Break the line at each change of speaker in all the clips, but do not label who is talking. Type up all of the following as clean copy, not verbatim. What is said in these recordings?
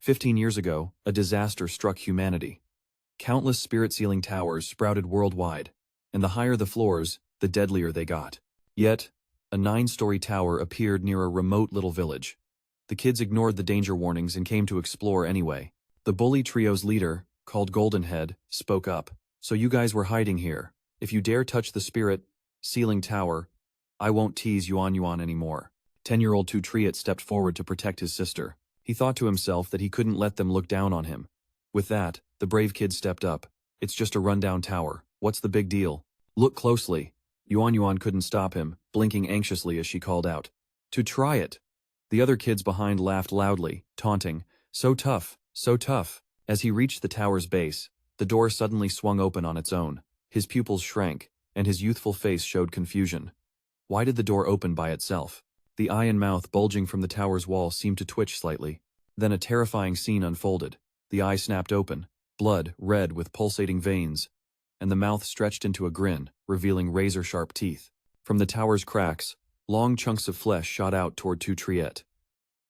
15 years ago, a disaster struck humanity. Countless spirit-sealing towers sprouted worldwide, and the higher the floors, the deadlier they got. Yet, a 9-story tower appeared near a remote little village. The kids ignored the danger warnings and came to explore anyway. The bully trio's leader, called Goldenhead, spoke up. "So you guys were hiding here. If you dare touch the spirit-sealing tower, I won't tease Yuan Yuan anymore." 10-year-old To Triet stepped forward to protect his sister. He thought to himself that he couldn't let them look down on him. With that, the brave kid stepped up. "It's just a rundown tower. What's the big deal?" "Look closely." Yuan Yuan couldn't stop him, blinking anxiously as she called out, "To Triet." The other kids behind laughed loudly, taunting, "So tough, so tough." As he reached the tower's base, the door suddenly swung open on its own. His pupils shrank, and his youthful face showed confusion. Why did the door open by itself? The eye and mouth bulging from the tower's wall seemed to twitch slightly. Then a terrifying scene unfolded. The eye snapped open, blood red with pulsating veins, and the mouth stretched into a grin, revealing razor-sharp teeth. From the tower's cracks, long chunks of flesh shot out toward To Triet.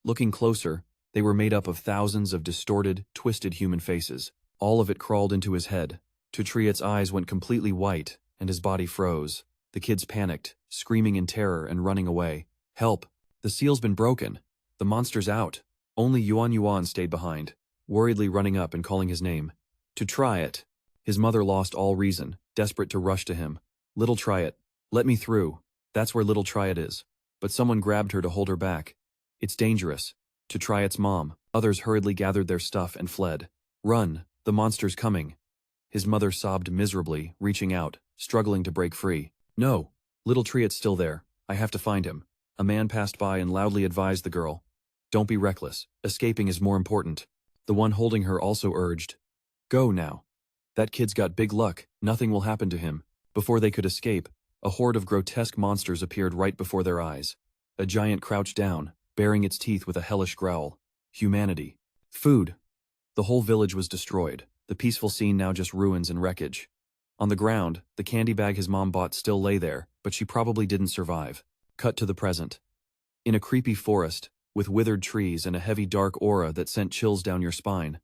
Looking closer, they were made up of thousands of distorted, twisted human faces. All of it crawled into his head. To Triet's eyes went completely white, and his body froze. The kids panicked, screaming in terror and running away. "Help! The seal's been broken! The monster's out!" Only Yuan Yuan stayed behind, worriedly running up and calling his name. "To Triet!" His mother lost all reason, desperate to rush to him. "Little Triet, let me through. That's where little Triet is." But someone grabbed her to hold her back. "It's dangerous." To Triet's mom, others hurriedly gathered their stuff and fled. "Run, the monster's coming." His mother sobbed miserably, reaching out, struggling to break free. "No, little Triet's still there. I have to find him." A man passed by and loudly advised the girl, "Don't be reckless. Escaping is more important." The one holding her also urged, "Go now. That kid's got big luck. Nothing will happen to him." Before they could escape, a horde of grotesque monsters appeared right before their eyes. A giant crouched down, baring its teeth with a hellish growl. Humanity. Food. The whole village was destroyed, the peaceful scene now just ruins and wreckage. On the ground, the candy bag his mom bought still lay there, but she probably didn't survive. Cut to the present. In a creepy forest, with withered trees and a heavy dark aura that sent chills down your spine.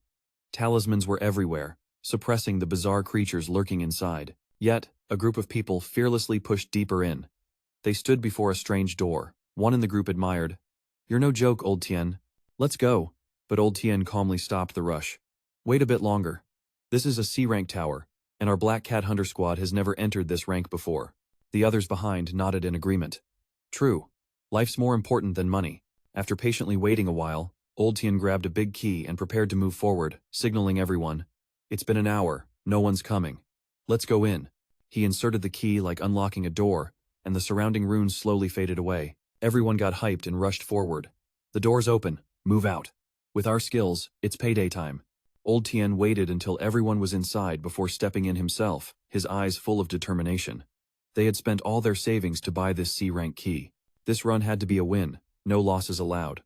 Talismans were everywhere, suppressing the bizarre creatures lurking inside. Yet, a group of people fearlessly pushed deeper in. They stood before a strange door. One in the group admired, "You're no joke, old Tien. Let's go." But old Tien calmly stopped the rush. "Wait a bit longer. This is a C-rank tower, and our Black Cat Hunter squad has never entered this rank before." The others behind nodded in agreement. True. Life's more important than money. After patiently waiting a while, old Tien grabbed a big key and prepared to move forward, signaling everyone, "It's been an hour, no one's coming. Let's go in." He inserted the key like unlocking a door, and the surrounding runes slowly faded away. Everyone got hyped and rushed forward. "The door's open. Move out. With our skills, it's payday time." Old Tien waited until everyone was inside before stepping in himself, his eyes full of determination. They had spent all their savings to buy this C-rank key. This run had to be a win, no losses allowed.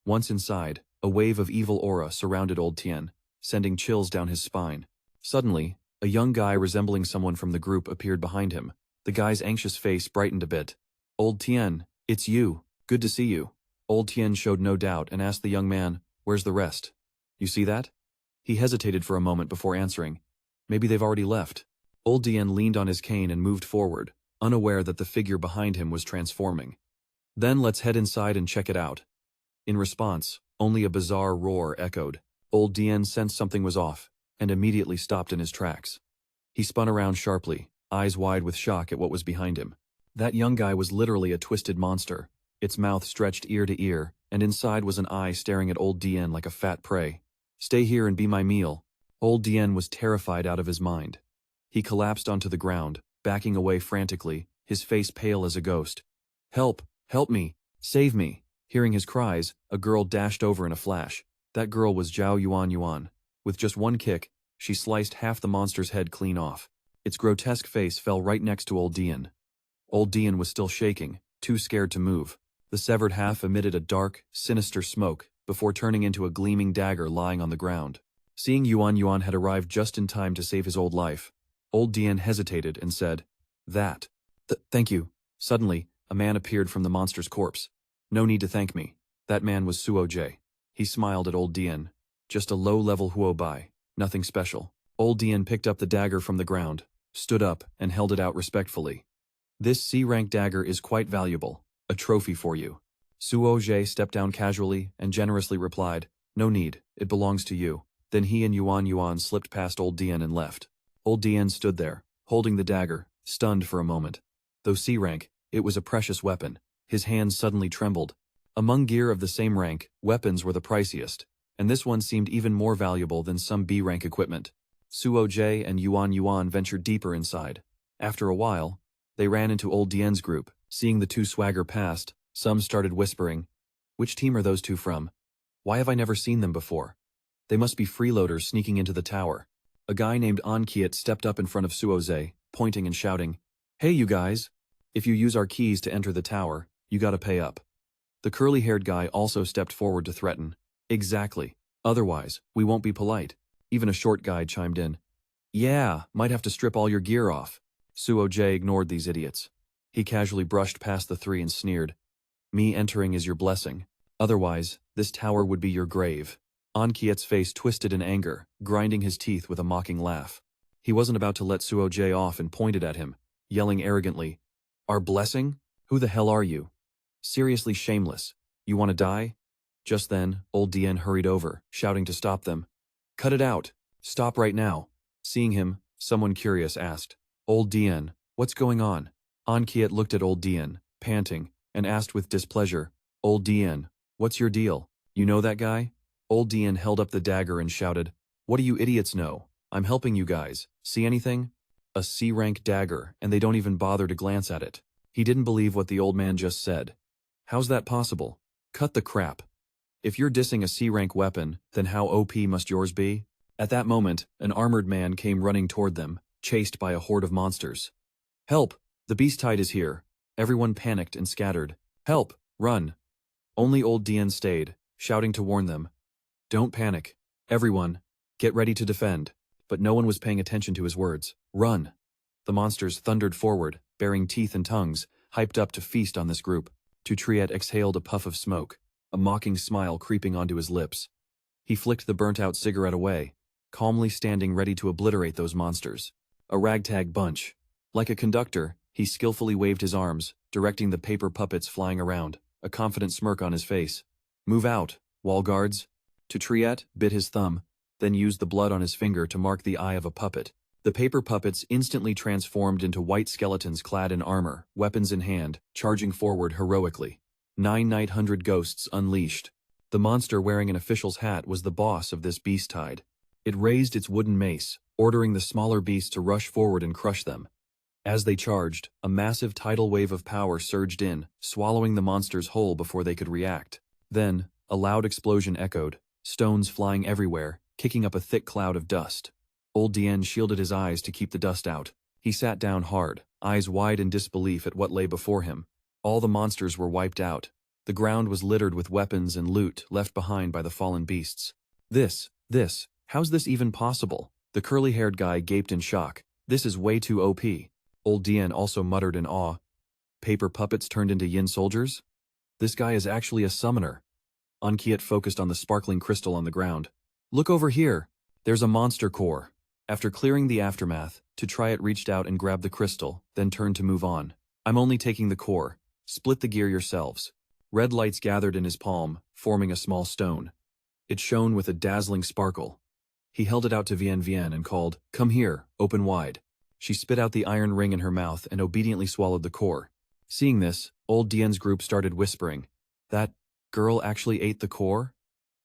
Once inside, a wave of evil aura surrounded old Tien, sending chills down his spine. Suddenly, a young guy resembling someone from the group appeared behind him. The guy's anxious face brightened a bit. "Old Tien, it's you. Good to see you." Old Tien showed no doubt and asked the young man, "Where's the rest? You see that?" He hesitated for a moment before answering, "Maybe they've already left." Old Tien leaned on his cane and moved forward, unaware that the figure behind him was transforming. "Then let's head inside and check it out." In response, only a bizarre roar echoed. Old Tien sensed something was off, and immediately stopped in his tracks. He spun around sharply, eyes wide with shock at what was behind him. That young guy was literally a twisted monster, its mouth stretched ear to ear, and inside was an eye staring at old Tien like a fat prey. "Stay here and be my meal." Old Tien was terrified out of his mind. He collapsed onto the ground, backing away frantically, his face pale as a ghost. "Help! Help me! Save me!" Hearing his cries, a girl dashed over in a flash. That girl was Zhao Yuan Yuan. With just one kick, she sliced half the monster's head clean off. Its grotesque face fell right next to old Tien. Old Tien was still shaking, too scared to move. The severed half emitted a dark, sinister smoke, before turning into a gleaming dagger lying on the ground. Seeing Yuan Yuan had arrived just in time to save his old life, old Tien hesitated and said, Thank you." Suddenly, a man appeared from the monster's corpse. "No need to thank me. That man was Suo Jie." He smiled at old Tien. Just a low-level huobai, nothing special. Old Dian picked up the dagger from the ground, stood up, and held it out respectfully. This C-rank dagger is quite valuable, a trophy for you. Suo Jie stepped down casually and generously replied, no need, it belongs to you. Then he and Yuan Yuan slipped past Old Dian and left. Old Dian stood there, holding the dagger, stunned for a moment. Though C-rank, it was a precious weapon. His hands suddenly trembled. Among gear of the same rank, weapons were the priciest, and this one seemed even more valuable than some B-rank equipment. Suo Jie and Yuan Yuan ventured deeper inside. After a while, they ran into Old Dian's group. Seeing the two swagger past, some started whispering, which team are those two from? Why have I never seen them before? They must be freeloaders sneaking into the tower. A guy named An Kiet stepped up in front of Suo Jie, pointing and shouting, hey you guys! If you use our keys to enter the tower, you gotta pay up. The curly-haired guy also stepped forward to threaten. Exactly. Otherwise, we won't be polite. Even a short guy chimed in. Yeah, might have to strip all your gear off. Suo Jie ignored these idiots. He casually brushed past the three and sneered. Me entering is your blessing. Otherwise, this tower would be your grave. An Kiet's face twisted in anger, grinding his teeth with a mocking laugh. He wasn't about to let Suo Jie off and pointed at him, yelling arrogantly, our blessing? Who the hell are you? Seriously shameless. You want to die? Just then, Old Dian hurried over, shouting to stop them. Cut it out. Stop right now. Seeing him, someone curious asked, Old Dian, what's going on? An Kiet looked at Old Dian, panting, and asked with displeasure, Old Dian, what's your deal? You know that guy? Old Dian held up the dagger and shouted, what do you idiots know? I'm helping you guys. See anything? A C-rank dagger, and they don't even bother to glance at it. He didn't believe what the old man just said. How's that possible? Cut the crap. If you're dissing a C-rank weapon, then how OP must yours be? At that moment, an armored man came running toward them, chased by a horde of monsters. Help! The beast tide is here. Everyone panicked and scattered. Help! Run! Only Old Dian stayed, shouting to warn them. Don't panic. Everyone, get ready to defend. But no one was paying attention to his words. Run! The monsters thundered forward, baring teeth and tongues, hyped up to feast on this group. To Triet exhaled a puff of smoke, a mocking smile creeping onto his lips. He flicked the burnt-out cigarette away, calmly standing ready to obliterate those monsters. A ragtag bunch. Like a conductor, he skillfully waved his arms, directing the paper puppets flying around, a confident smirk on his face. Move out, wall guards. To Triet bit his thumb, then used the blood on his finger to mark the eye of a puppet. The paper puppets instantly transformed into white skeletons clad in armor, weapons in hand, charging forward heroically. 900 ghosts unleashed. The monster wearing an official's hat was the boss of this beast tide. It raised its wooden mace, ordering the smaller beasts to rush forward and crush them. As they charged, a massive tidal wave of power surged in, swallowing the monsters whole before they could react. Then, a loud explosion echoed, stones flying everywhere, kicking up a thick cloud of dust. Old Dian shielded his eyes to keep the dust out. He sat down hard, eyes wide in disbelief at what lay before him. All the monsters were wiped out. The ground was littered with weapons and loot left behind by the fallen beasts. How's this even possible? The curly-haired guy gaped in shock. This is way too OP. Old Dian also muttered in awe. Paper puppets turned into yin soldiers? This guy is actually a summoner. An Kiet focused on the sparkling crystal on the ground. Look over here. There's a monster core. After clearing the aftermath, To Triet reached out and grabbed the crystal, then turned to move on. I'm only taking the core. Split the gear yourselves. Red lights gathered in his palm, forming a small stone. It shone with a dazzling sparkle. He held it out to Vian Vian and called, Come here, open wide. She spit out the iron ring in her mouth and obediently swallowed the core. Seeing this, Old Dian's group started whispering. That girl actually ate the core?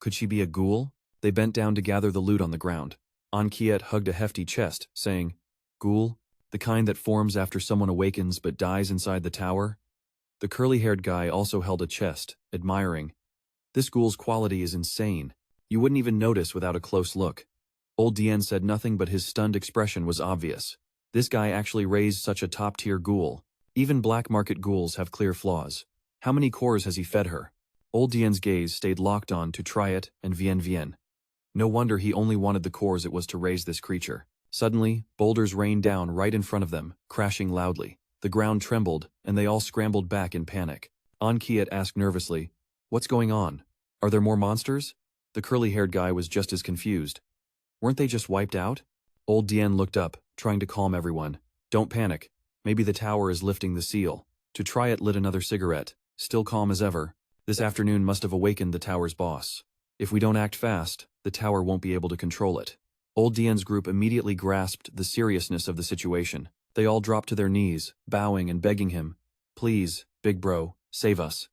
Could she be a ghoul? They bent down to gather the loot on the ground. An Kiet hugged a hefty chest, saying, Ghoul? The kind that forms after someone awakens but dies inside the tower? The curly-haired guy also held a chest, admiring. This ghoul's quality is insane. You wouldn't even notice without a close look. Old Dian said nothing, but his stunned expression was obvious. This guy actually raised such a top-tier ghoul. Even black market ghouls have clear flaws. How many cores has he fed her? Old Dian's gaze stayed locked on To Triet and Vian Vian. No wonder he only wanted the cores it was to raise this creature. Suddenly, boulders rained down right in front of them, crashing loudly. The ground trembled, and they all scrambled back in panic. An Kiet asked nervously, What's going on? Are there more monsters? The curly-haired guy was just as confused. Weren't they just wiped out? Old Dian looked up, trying to calm everyone. Don't panic. Maybe the tower is lifting the seal. To Triet lit another cigarette, still calm as ever. This afternoon must have awakened the tower's boss. If we don't act fast, the tower won't be able to control it. Old Dian's group immediately grasped the seriousness of the situation. They all dropped to their knees, bowing and begging him. Please, big bro, save us.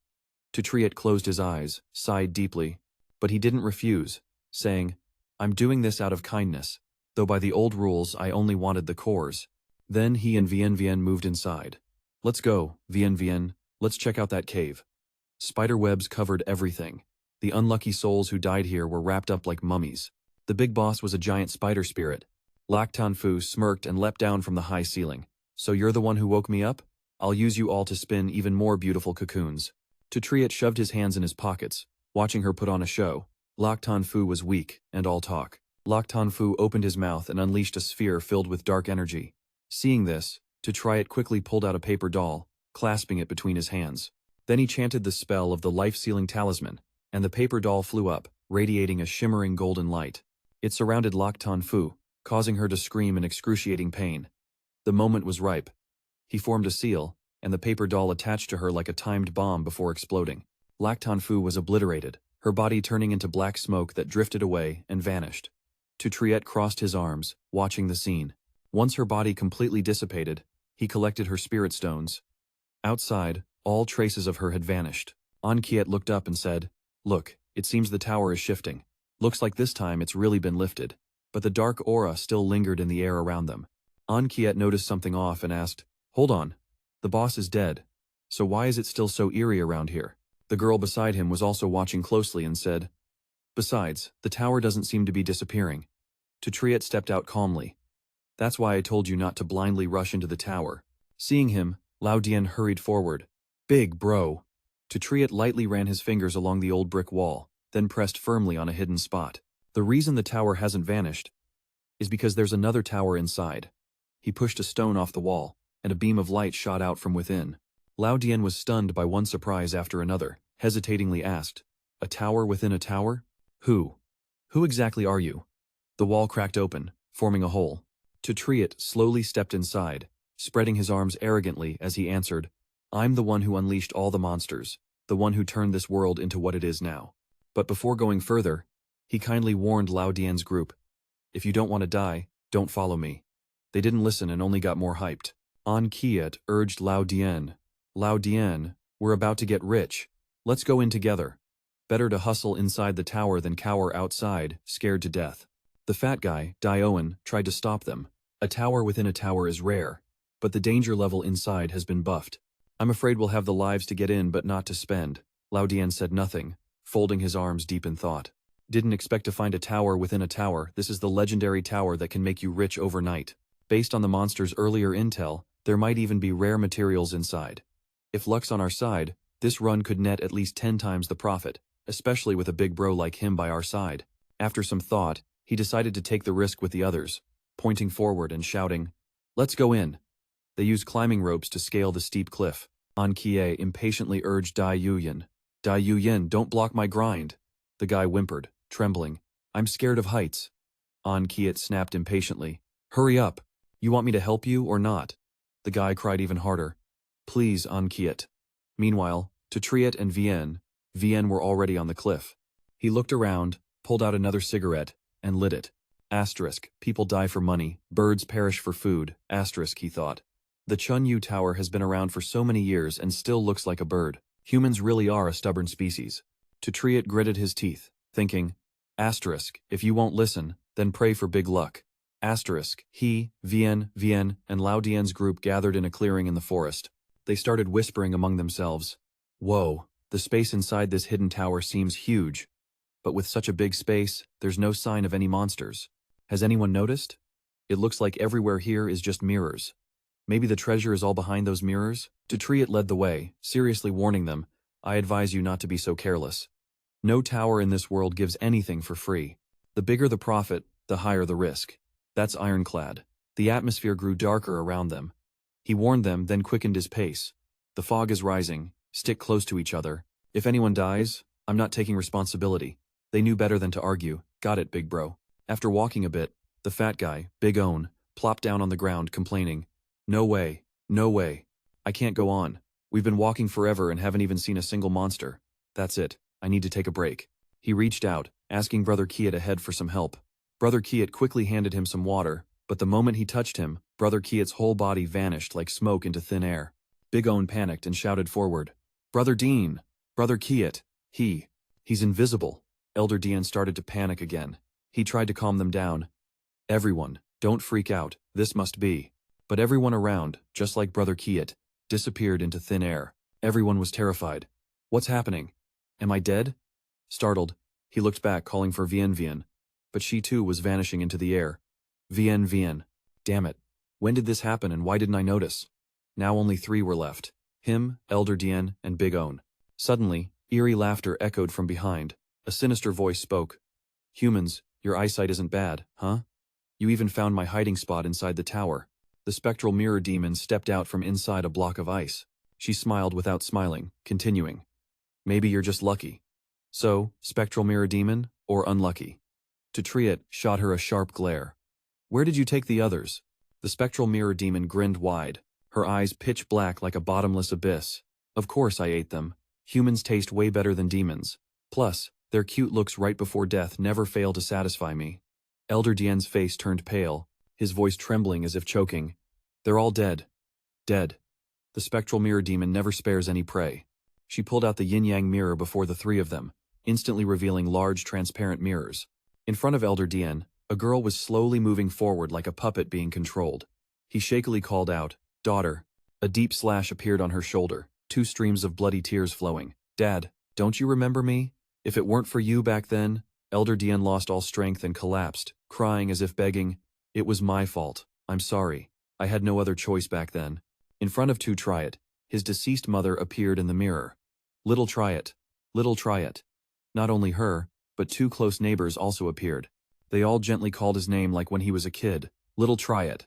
To Triet closed his eyes, sighed deeply. But he didn't refuse, saying, I'm doing this out of kindness, though by the old rules I only wanted the cores. Then he and Vian moved inside. Let's go, Vian, let's check out that cave. Spider webs covered everything. The unlucky souls who died here were wrapped up like mummies. The big boss was a giant spider spirit. Lactan Fu smirked and leapt down from the high ceiling. So you're the one who woke me up? I'll use you all to spin even more beautiful cocoons. To Triet shoved his hands in his pockets, watching her put on a show. Lactan Fu was weak, and all talk. Lactan Fu opened his mouth and unleashed a sphere filled with dark energy. Seeing this, To Triet quickly pulled out a paper doll, clasping it between his hands. Then he chanted the spell of the life-sealing talisman, and the paper doll flew up, radiating a shimmering golden light. It surrounded Lactan Fu, causing her to scream in excruciating pain. The moment was ripe. He formed a seal, and the paper doll attached to her like a timed bomb before exploding. Lactan Fu was obliterated, her body turning into black smoke that drifted away and vanished. To Triet crossed his arms, watching the scene. Once her body completely dissipated, he collected her spirit stones. Outside, all traces of her had vanished. Kiet looked up and said, Look, it seems the tower is shifting. Looks like this time it's really been lifted. But the dark aura still lingered in the air around them. Kiet noticed something off and asked, Hold on. The boss is dead. So why is it still so eerie around here? The girl beside him was also watching closely and said, Besides, the tower doesn't seem to be disappearing. To Triet stepped out calmly. That's why I told you not to blindly rush into the tower. Seeing him, Lao Dian hurried forward. Big bro. To Triet lightly ran his fingers along the old brick wall, then pressed firmly on a hidden spot. The reason the tower hasn't vanished is because there's another tower inside. He pushed a stone off the wall, and a beam of light shot out from within. Lao Dian was stunned by one surprise after another, hesitatingly asked, A tower within a tower? Who? Who exactly are you? The wall cracked open, forming a hole. To Triet slowly stepped inside, spreading his arms arrogantly as he answered, I'm the one who unleashed all the monsters, the one who turned this world into what it is now. But before going further, he kindly warned Lao Dian's group, If you don't want to die, don't follow me. They didn't listen and only got more hyped. Kiet urged Lao Dian, we're about to get rich. Let's go in together. Better to hustle inside the tower than cower outside, scared to death. The fat guy, Dioan, tried to stop them. A tower within a tower is rare, but the danger level inside has been buffed. I'm afraid we'll have the lives to get in but not to spend. Lao Dian said nothing, folding his arms deep in thought. Didn't expect to find a tower within a tower. This is the legendary tower that can make you rich overnight. Based on the monster's earlier intel, there might even be rare materials inside. If luck's on our side, this run could net at least 10 times the profit, especially with a big bro like him by our side. After some thought, he decided to take the risk with the others, pointing forward and shouting, Let's go in. They used climbing ropes to scale the steep cliff. Kie impatiently urged Dai Yuyan, don't block my grind. The guy whimpered, trembling. I'm scared of heights. Kiet snapped impatiently. Hurry up. You want me to help you or not? The guy cried even harder. Please, Kiet. Meanwhile, To Triet and Vian were already on the cliff. He looked around, pulled out another cigarette, and lit it. Asterisk, people die for money, birds perish for food, asterisk, he thought. The Chun Yu Tower has been around for so many years and still looks like a bird. Humans really are a stubborn species. To Triet gritted his teeth, thinking, asterisk, if you won't listen, then pray for big luck. Asterisk, he, Vian, and Lao Dian's group gathered in a clearing in the forest. They started whispering among themselves. Whoa, the space inside this hidden tower seems huge. But with such a big space, there's no sign of any monsters. Has anyone noticed? It looks like everywhere here is just mirrors. Maybe the treasure is all behind those mirrors? To Triet led the way, seriously warning them, I advise you not to be so careless. No tower in this world gives anything for free. The bigger the profit, the higher the risk. That's ironclad. The atmosphere grew darker around them. He warned them, then quickened his pace. The fog is rising. Stick close to each other. If anyone dies, I'm not taking responsibility. They knew better than to argue. Got it, big bro. After walking a bit, the fat guy, Big Own, plopped down on the ground complaining. No way, no way. I can't go on. We've been walking forever and haven't even seen a single monster. That's it, I need to take a break. He reached out, asking Brother Kiet ahead for some help. Brother Kiet quickly handed him some water, but the moment he touched him, Brother Kiet's whole body vanished like smoke into thin air. Big Own panicked and shouted forward. Brother Dean! Brother Kiet! He's invisible. Elder Dean started to panic again. He tried to calm them down. Everyone, don't freak out, this must be. But everyone around, just like Brother Kiet, disappeared into thin air. Everyone was terrified. What's happening? Am I dead? Startled, he looked back calling for Vian Vian. But she too was vanishing into the air. Vian Vian. Damn it. When did this happen and why didn't I notice? Now only 3 were left. Him, Elder Dien, and Big Own. Suddenly, eerie laughter echoed from behind. A sinister voice spoke. Humans, your eyesight isn't bad, huh? You even found my hiding spot inside the tower. The spectral mirror demon stepped out from inside a block of ice. She smiled without smiling, continuing. Maybe you're just lucky. So, spectral mirror demon, or unlucky? To Triet shot her a sharp glare. Where did you take the others? The spectral mirror demon grinned wide, her eyes pitch black like a bottomless abyss. Of course I ate them. Humans taste way better than demons. Plus, their cute looks right before death never fail to satisfy me. Elder Dien's face turned pale, his voice trembling as if choking. They're all dead. Dead. The spectral mirror demon never spares any prey. She pulled out the yin-yang mirror before the 3 of them, instantly revealing large transparent mirrors. In front of Elder Dien, a girl was slowly moving forward like a puppet being controlled. He shakily called out, Daughter. A deep slash appeared on her shoulder, 2 streams of bloody tears flowing. Dad, don't you remember me? If it weren't for you back then, Elder Dien lost all strength and collapsed, crying as if begging, It was my fault, I'm sorry. I had no other choice back then. In front of To Triet, his deceased mother appeared in the mirror. Little Triet. Little Triet. Not only her, but 2 close neighbors also appeared. They all gently called his name like when he was a kid. Little Triet.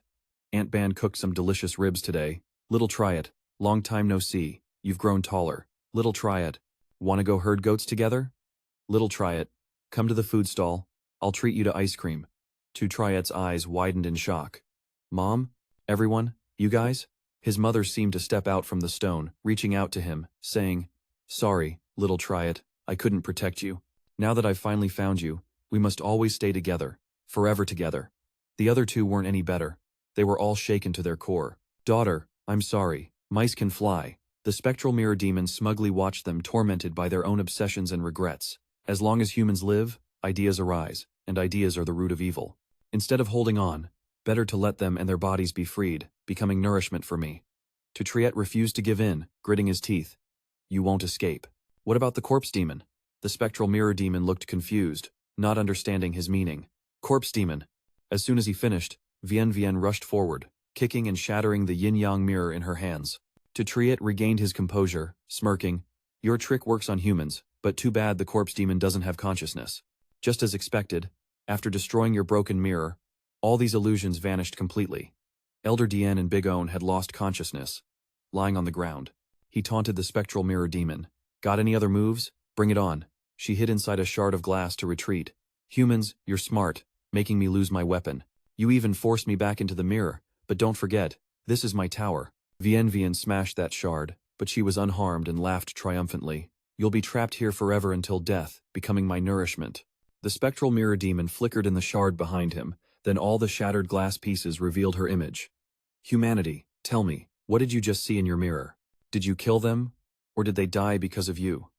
Aunt Ban cooked some delicious ribs today. Little Triet. Long time no see. You've grown taller. Little Triet. Wanna go herd goats together? Little Triet. Come to the food stall. I'll treat you to ice cream. To Triet's eyes widened in shock. Mom? Everyone? You guys? His mother seemed to step out from the stone, reaching out to him, saying, Sorry, little Triet, I couldn't protect you. Now that I've finally found you, we must always stay together, forever together. The other 2 weren't any better. They were all shaken to their core. Daughter, I'm sorry, mice can fly. The spectral mirror demon smugly watched them tormented by their own obsessions and regrets. As long as humans live, ideas arise, and ideas are the root of evil. Instead of holding on, better to let them and their bodies be freed, becoming nourishment for me. To Triet refused to give in, gritting his teeth. You won't escape. What about the corpse demon? The spectral mirror demon looked confused, not understanding his meaning. Corpse demon. As soon as he finished, Vian Vian rushed forward, kicking and shattering the yin-yang mirror in her hands. To Triet regained his composure, smirking. Your trick works on humans, but too bad the corpse demon doesn't have consciousness. Just as expected, after destroying your broken mirror, all these illusions vanished completely. Elder Dien and Big Own had lost consciousness. Lying on the ground, he taunted the spectral mirror demon. Got any other moves? Bring it on. She hid inside a shard of glass to retreat. Humans, you're smart, making me lose my weapon. You even forced me back into the mirror, but don't forget, this is my tower. Vian Vian smashed that shard, but she was unharmed and laughed triumphantly. You'll be trapped here forever until death, becoming my nourishment. The spectral mirror demon flickered in the shard behind him, then all the shattered glass pieces revealed her image. Humanity, tell me, what did you just see in your mirror? Did you kill them? Or did they die because of you?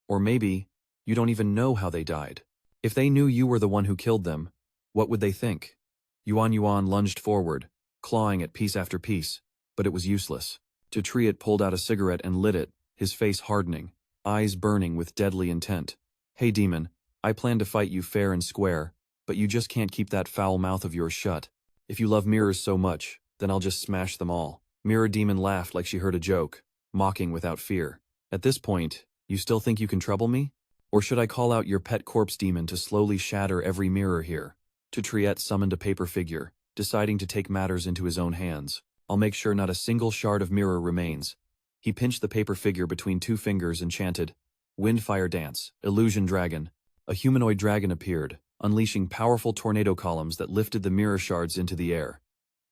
Or maybe, you don't even know how they died. If they knew you were the one who killed them, what would they think? Yuan Yuan lunged forward, clawing at piece after piece, but it was useless. To Triet pulled out a cigarette and lit it, his face hardening, eyes burning with deadly intent. Hey demon, I plan to fight you fair and square, but you just can't keep that foul mouth of yours shut. If you love mirrors so much, then I'll just smash them all. Mirror demon laughed like she heard a joke, mocking without fear. At this point, you still think you can trouble me? Or should I call out your pet corpse demon to slowly shatter every mirror here? To Triet summoned a paper figure, deciding to take matters into his own hands. I'll make sure not a single shard of mirror remains. He pinched the paper figure between 2 fingers and chanted, Windfire Dance, Illusion Dragon. A humanoid dragon appeared, unleashing powerful tornado columns that lifted the mirror shards into the air.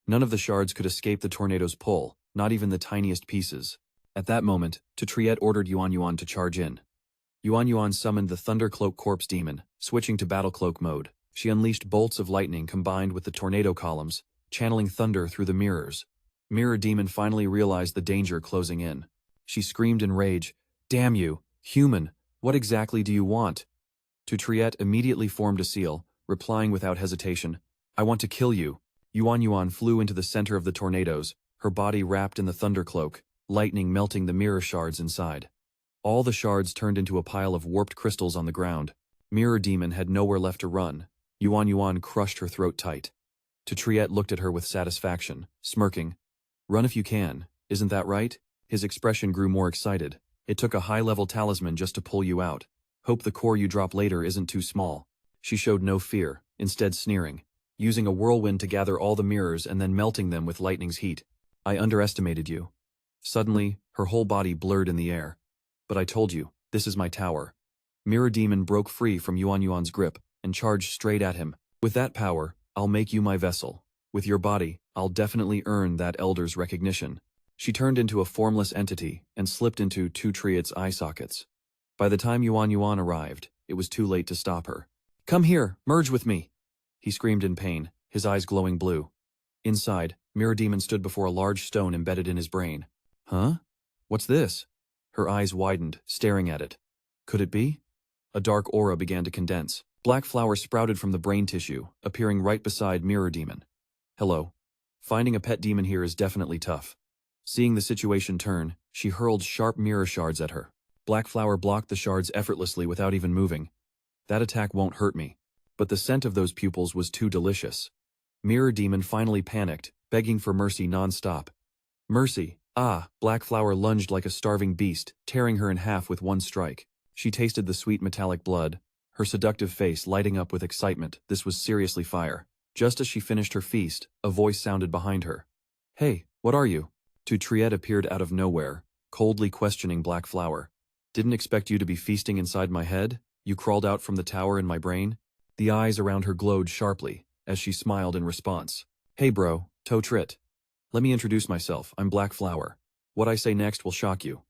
None of the shards could escape the tornado's pull, not even the tiniest pieces. At that moment, To Triet ordered Yuan Yuan to charge in. Yuan Yuan summoned the Thundercloak Corpse Demon, switching to Battle Cloak mode. She unleashed bolts of lightning combined with the tornado columns, channeling thunder through the mirrors. Mirror Demon finally realized the danger closing in. She screamed in rage, "Damn you, human, what exactly do you want?" To Triet immediately formed a seal, replying without hesitation, "I want to kill you." Yuan Yuan flew into the center of the tornadoes, her body wrapped in the Thundercloak, lightning melting the mirror shards inside. All the shards turned into a pile of warped crystals on the ground. Mirror Demon had nowhere left to run. Yuan Yuan crushed her throat tight. To Triet looked at her with satisfaction, smirking. "Run if you can, isn't that right?" His expression grew more excited. "It took a high-level talisman just to pull you out. Hope the core you drop later isn't too small." She showed no fear, instead sneering, using a whirlwind to gather all the mirrors and then melting them with lightning's heat. "I underestimated you." Suddenly, her whole body blurred in the air. "But I told you, this is my tower." Mirror Demon broke free from Yuan Yuan's grip and charged straight at him. "With that power, I'll make you my vessel. With your body, I'll definitely earn that elder's recognition." She turned into a formless entity and slipped into To Triet's eye sockets. By the time Yuan Yuan arrived, it was too late to stop her. "Come here, merge with me!" He screamed in pain, his eyes glowing blue. Inside, Mirror Demon stood before a large stone embedded in his brain. "Huh? What's this?" Her eyes widened, staring at it. Could it be? A dark aura began to condense. Black flowers sprouted from the brain tissue, appearing right beside Mirror Demon. "Hello. Finding a pet demon here is definitely tough." Seeing the situation turn, she hurled sharp mirror shards at her. Black flower blocked the shards effortlessly without even moving. "That attack won't hurt me." But the scent of those pupils was too delicious. Mirror Demon finally panicked, begging for mercy non-stop. "Mercy, ah!" Black flower lunged like a starving beast, tearing her in half with one strike. She tasted the sweet metallic blood, her seductive face lighting up with excitement. This was seriously fire. Just as she finished her feast, a voice sounded behind her. "Hey, what are you?" To Triet appeared out of nowhere, coldly questioning Black Flower. "Didn't expect you to be feasting inside my head? You crawled out from the tower in my brain?" The eyes around her glowed sharply, as she smiled in response. "Hey bro, To Triet. Let me introduce myself, I'm Black Flower. What I say next will shock you.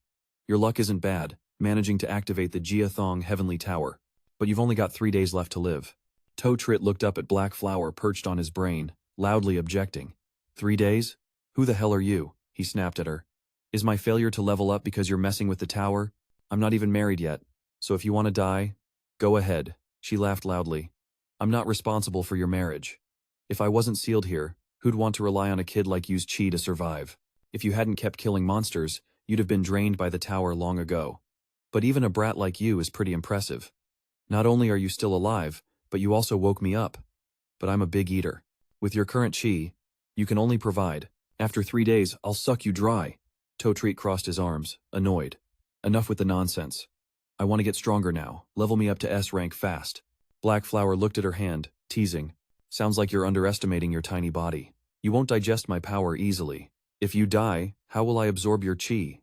Your luck isn't bad, managing to activate the Jiathong Heavenly Tower. But you've only got 3 days left to live." To Triet looked up at Black Flower perched on his brain, loudly objecting. "3 days? Who the hell are you?" he snapped at her. "Is my failure to level up because you're messing with the tower? I'm not even married yet, so if you want to die, go ahead." She laughed loudly. "I'm not responsible for your marriage. If I wasn't sealed here, who'd want to rely on a kid like you's chi to survive? If you hadn't kept killing monsters, you'd have been drained by the tower long ago. But even a brat like you is pretty impressive. Not only are you still alive, but you also woke me up. But I'm a big eater. With your current chi, you can only provide. After 3 days, I'll suck you dry." To Triet crossed his arms, annoyed. "Enough with the nonsense. I want to get stronger now. Level me up to S rank fast." Black Flower looked at her hand, teasing. "Sounds like you're underestimating your tiny body. You won't digest my power easily. If you die, how will I absorb your chi?"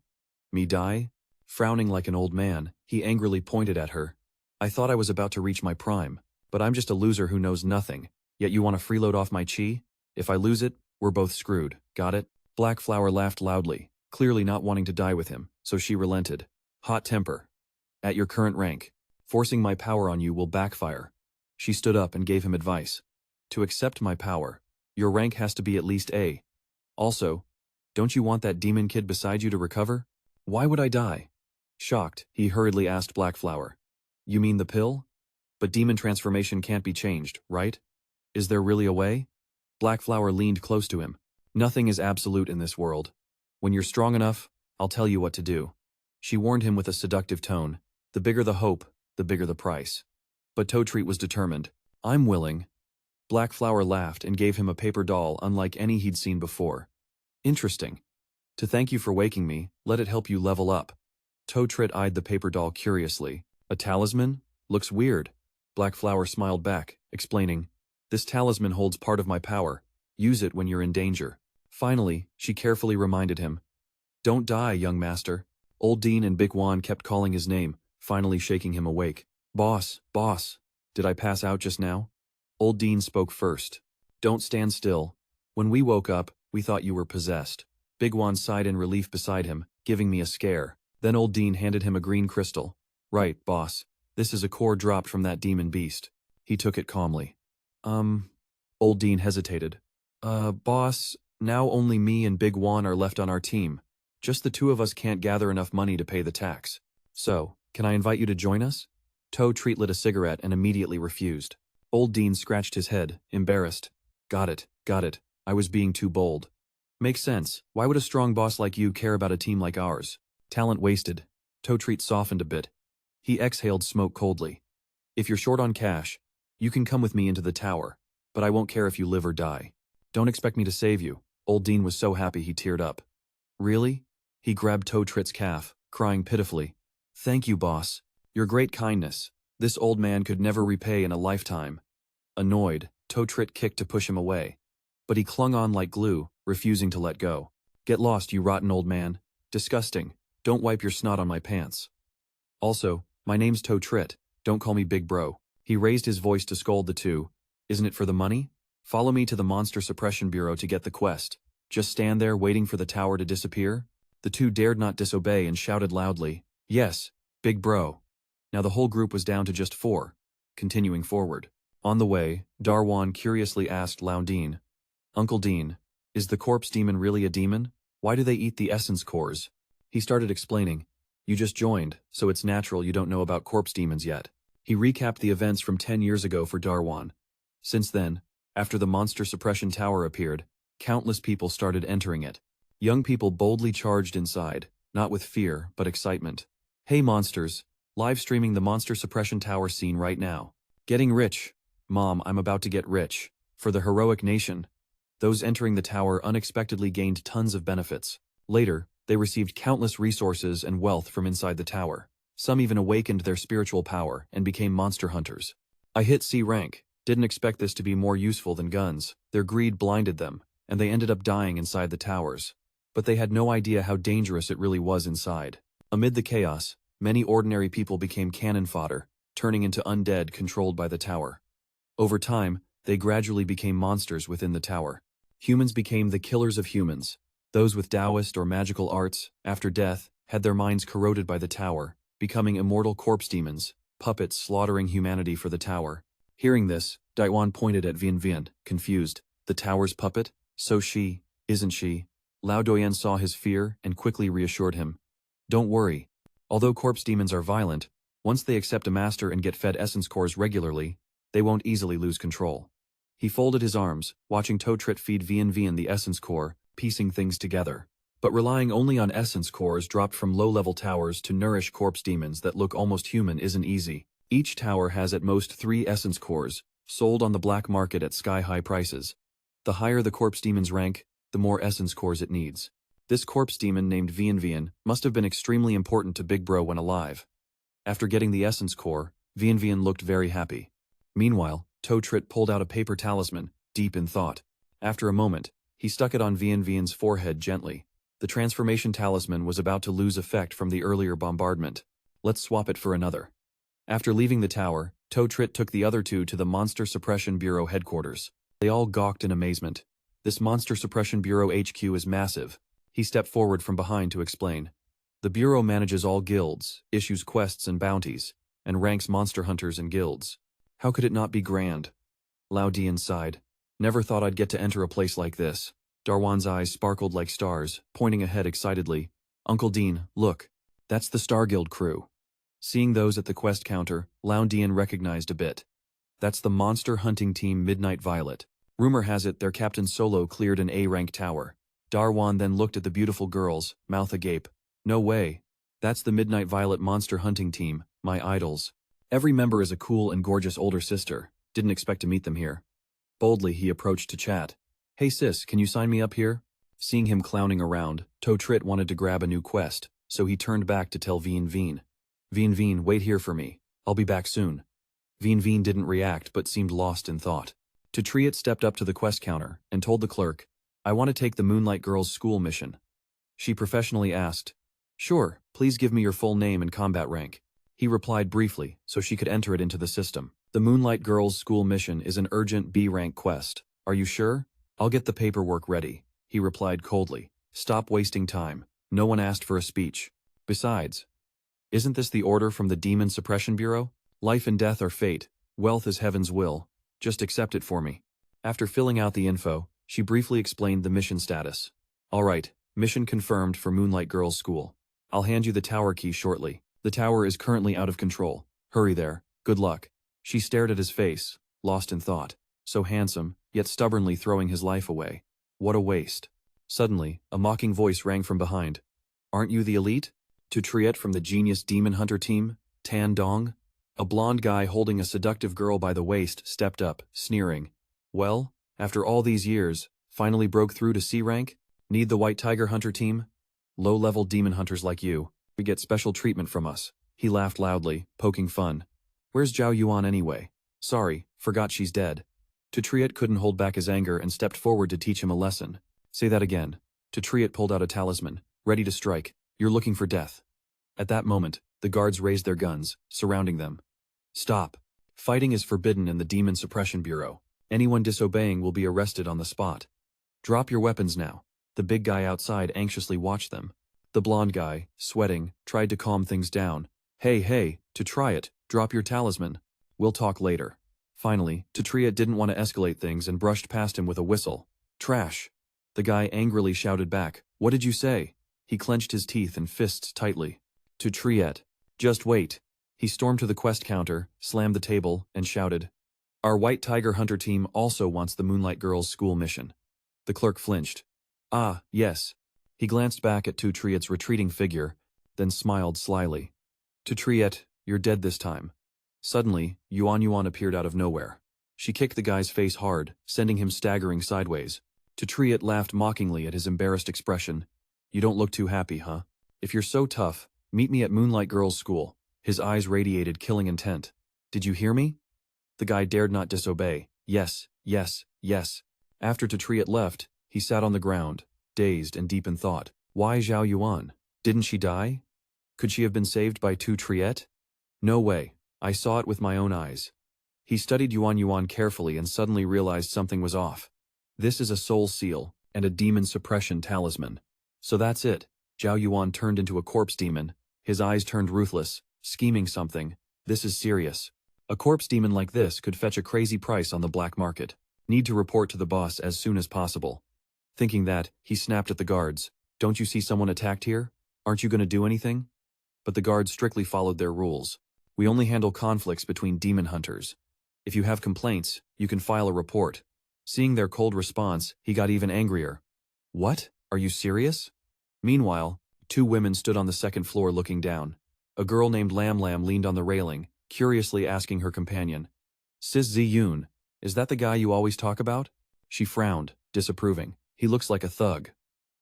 "Me die?" Frowning like an old man, he angrily pointed at her. "I thought I was about to reach my prime, but I'm just a loser who knows nothing. Yet you want to freeload off my chi? If I lose it, we're both screwed, got it?" Black Flower laughed loudly, clearly not wanting to die with him, so she relented. "Hot temper. At your current rank, forcing my power on you will backfire." She stood up and gave him advice. "To accept my power, your rank has to be at least A. Also, don't you want that demon kid beside you to recover?" "Why would I die?" Shocked, he hurriedly asked Black Flower. "You mean the pill? But demon transformation can't be changed, right? Is there really a way?" Black Flower leaned close to him. "Nothing is absolute in this world. When you're strong enough, I'll tell you what to do." She warned him with a seductive tone. The bigger the hope, the bigger the price. But To Triet was determined. "I'm willing." Black Flower laughed and gave him a paper doll unlike any he'd seen before. "Interesting. To thank you for waking me, let it help you level up." To Triet eyed the paper doll curiously. "A talisman? Looks weird." Black Flower smiled back, explaining, "This talisman holds part of my power. Use it when you're in danger." Finally, she carefully reminded him. "Don't die, young master." Old Dean and Big Juan kept calling his name, finally shaking him awake. Boss, did I pass out just now? Old Dean spoke first. Don't stand still. When we woke up, we thought you were possessed. Big Juan sighed in relief beside him, giving me a scare. Then Old Dean handed him a green crystal. Right, boss. This is a core dropped from that demon beast. He took it calmly. Old Dean hesitated. Boss, now only me and Big Juan are left on our team. Just the two of us can't gather enough money to pay the tax. So, can I invite you to join us? To Triet lit a cigarette and immediately refused. Old Dean scratched his head, embarrassed. Got it. I was being too bold. Makes sense. Why would a strong boss like you care about a team like ours? Talent wasted. To Triet softened a bit. He exhaled smoke coldly. If you're short on cash, you can come with me into the tower, but I won't care if you live or die. Don't expect me to save you. Old Dean was so happy he teared up. Really? He grabbed To Triet's calf, crying pitifully. Thank you, boss. Your great kindness. This old man could never repay in a lifetime. Annoyed, To Triet kicked to push him away. But he clung on like glue, refusing to let go. Get lost, you rotten old man. Disgusting. Don't wipe your snot on my pants. Also, my name's To Triet. Don't call me Big Bro. He raised his voice to scold the two. Isn't it for the money? Follow me to the Monster Suppression Bureau to get the quest. Just stand there waiting for the tower to disappear? The two dared not disobey and shouted loudly, Yes, Big Bro. Now the whole group was down to just 4, continuing forward. On the way, Darwan curiously asked Loudine, Uncle Dean, is the corpse demon really a demon? Why do they eat the essence cores? He started explaining, You just joined, so it's natural you don't know about corpse demons yet. He recapped the events from 10 years ago for Darwan. Since then, after the Monster Suppression Tower appeared, countless people started entering it. Young people boldly charged inside, not with fear, but excitement. Hey monsters, live streaming the Monster Suppression Tower scene right now. Getting rich. Mom, I'm about to get rich. For the heroic nation. Those entering the tower unexpectedly gained tons of benefits. Later, they received countless resources and wealth from inside the tower. Some even awakened their spiritual power and became monster hunters. I hit C rank. Didn't expect this to be more useful than guns. Their greed blinded them, and they ended up dying inside the towers. But they had no idea how dangerous it really was inside. Amid the chaos, many ordinary people became cannon fodder, turning into undead controlled by the tower. Over time, they gradually became monsters within the tower. Humans became the killers of humans. Those with Taoist or magical arts, after death, had their minds corroded by the tower, becoming immortal corpse demons, puppets slaughtering humanity for the tower. Hearing this, Daituan pointed at Vian Vian, confused. The tower's puppet? So isn't she? Lao Doyen saw his fear and quickly reassured him. Don't worry. Although corpse demons are violent, once they accept a master and get fed essence cores regularly, they won't easily lose control. He folded his arms, watching To Triet feed Vian Vian the essence core, piecing things together. But relying only on essence cores dropped from low-level towers to nourish corpse demons that look almost human isn't easy. Each tower has at most 3 essence cores, sold on the black market at sky-high prices. The higher the corpse demon's rank, the more essence cores it needs. This corpse demon named Vian Vian must have been extremely important to Big Bro when alive. After getting the essence core, Vian Vian looked very happy. Meanwhile, To Triet pulled out a paper talisman, deep in thought. After a moment, he stuck it on Vian Vian's forehead gently. The transformation talisman was about to lose effect from the earlier bombardment. Let's swap it for another. After leaving the tower, To Triet took the other two to the Monster Suppression Bureau headquarters. They all gawked in amazement. This Monster Suppression Bureau HQ is massive. He stepped forward from behind to explain. The Bureau manages all guilds, issues quests and bounties, and ranks monster hunters and guilds. How could it not be grand? Lao Dian sighed. Never thought I'd get to enter a place like this. Darwan's eyes sparkled like stars, pointing ahead excitedly. Uncle Dean, look. That's the Star Guild crew. Seeing those at the quest counter, Lao Dian recognized a bit. That's the monster hunting team Midnight Violet. Rumor has it their Captain Solo cleared an A-rank tower. Darwan then looked at the beautiful girls, mouth agape. No way. That's the Midnight Violet monster hunting team, my idols. Every member is a cool and gorgeous older sister. Didn't expect to meet them here. Boldly he approached to chat. Hey sis, can you sign me up here? Seeing him clowning around, To Triet wanted to grab a new quest, so he turned back to tell Vian Vian. Vian Vian, wait here for me. I'll be back soon. Vian Vian didn't react but seemed lost in thought. To Triet stepped up to the quest counter and told the clerk, I want to take the Moonlight Girls' school mission. She professionally asked, Sure, please give me your full name and combat rank. He replied briefly, so she could enter it into the system. The Moonlight Girls' school mission is an urgent B-rank quest. Are you sure? I'll get the paperwork ready, he replied coldly. Stop wasting time. No one asked for a speech. Besides, isn't this the order from the Demon Suppression Bureau? Life and death are fate. Wealth is heaven's will. Just accept it for me. After filling out the info, she briefly explained the mission status. All right, mission confirmed for Moonlight Girls' school. I'll hand you the tower key shortly. The tower is currently out of control. Hurry there. Good luck. She stared at his face, lost in thought. So handsome, yet stubbornly throwing his life away. What a waste. Suddenly, a mocking voice rang from behind. Aren't you the elite? To Triet from the genius demon hunter team? Tan Dong? A blonde guy holding a seductive girl by the waist stepped up, sneering. Well, after all these years, finally broke through to C rank? Need the White Tiger Hunter team? Low-level demon hunters like you, we get special treatment from us. He laughed loudly, poking fun. Where's Zhao Yuan anyway? Sorry, forgot she's dead. To Triet couldn't hold back his anger and stepped forward to teach him a lesson. Say that again. To Triet pulled out a talisman, ready to strike. You're looking for death. At that moment, the guards raised their guns, surrounding them. Stop. Fighting is forbidden in the Demon Suppression Bureau. Anyone disobeying will be arrested on the spot. Drop your weapons now. The big guy outside anxiously watched them. The blonde guy, sweating, tried to calm things down. Hey, To Triet, drop your talisman. We'll talk later. Finally, To Triet didn't want to escalate things and brushed past him with a whistle. Trash. The guy angrily shouted back. What did you say? He clenched his teeth and fists tightly. To Triet. Just wait. He stormed to the quest counter, slammed the table, and shouted. Our White Tiger Hunter team also wants the Moonlight Girls' school mission. The clerk flinched. Ah, yes. He glanced back at To Triet's retreating figure, then smiled slyly. To Triet, you're dead this time. Suddenly, Yuan Yuan appeared out of nowhere. She kicked the guy's face hard, sending him staggering sideways. To Triet laughed mockingly at his embarrassed expression. You don't look too happy, huh? If you're so tough, meet me at Moonlight Girls' school. His eyes radiated killing intent. Did you hear me? The guy dared not disobey. Yes. After To Triet left, he sat on the ground, dazed and deep in thought. Why Zhao Yuan? Didn't she die? Could she have been saved by To Triet? No way. I saw it with my own eyes. He studied Yuan Yuan carefully and suddenly realized something was off. This is a soul seal and a demon suppression talisman. So that's it. Zhao Yuan turned into a corpse demon. His eyes turned ruthless, scheming something. This is serious. A corpse demon like this could fetch a crazy price on the black market. Need to report to the boss as soon as possible. Thinking that, he snapped at the guards. Don't you see someone attacked here? Aren't you going to do anything? But the guards strictly followed their rules. We only handle conflicts between demon hunters. If you have complaints, you can file a report. Seeing their cold response, he got even angrier. What? Are you serious? Meanwhile, two women stood on the second floor looking down. A girl named Lam Lam leaned on the railing, curiously asking her companion. Sis Ziyun, is that the guy you always talk about? She frowned, disapproving. He looks like a thug.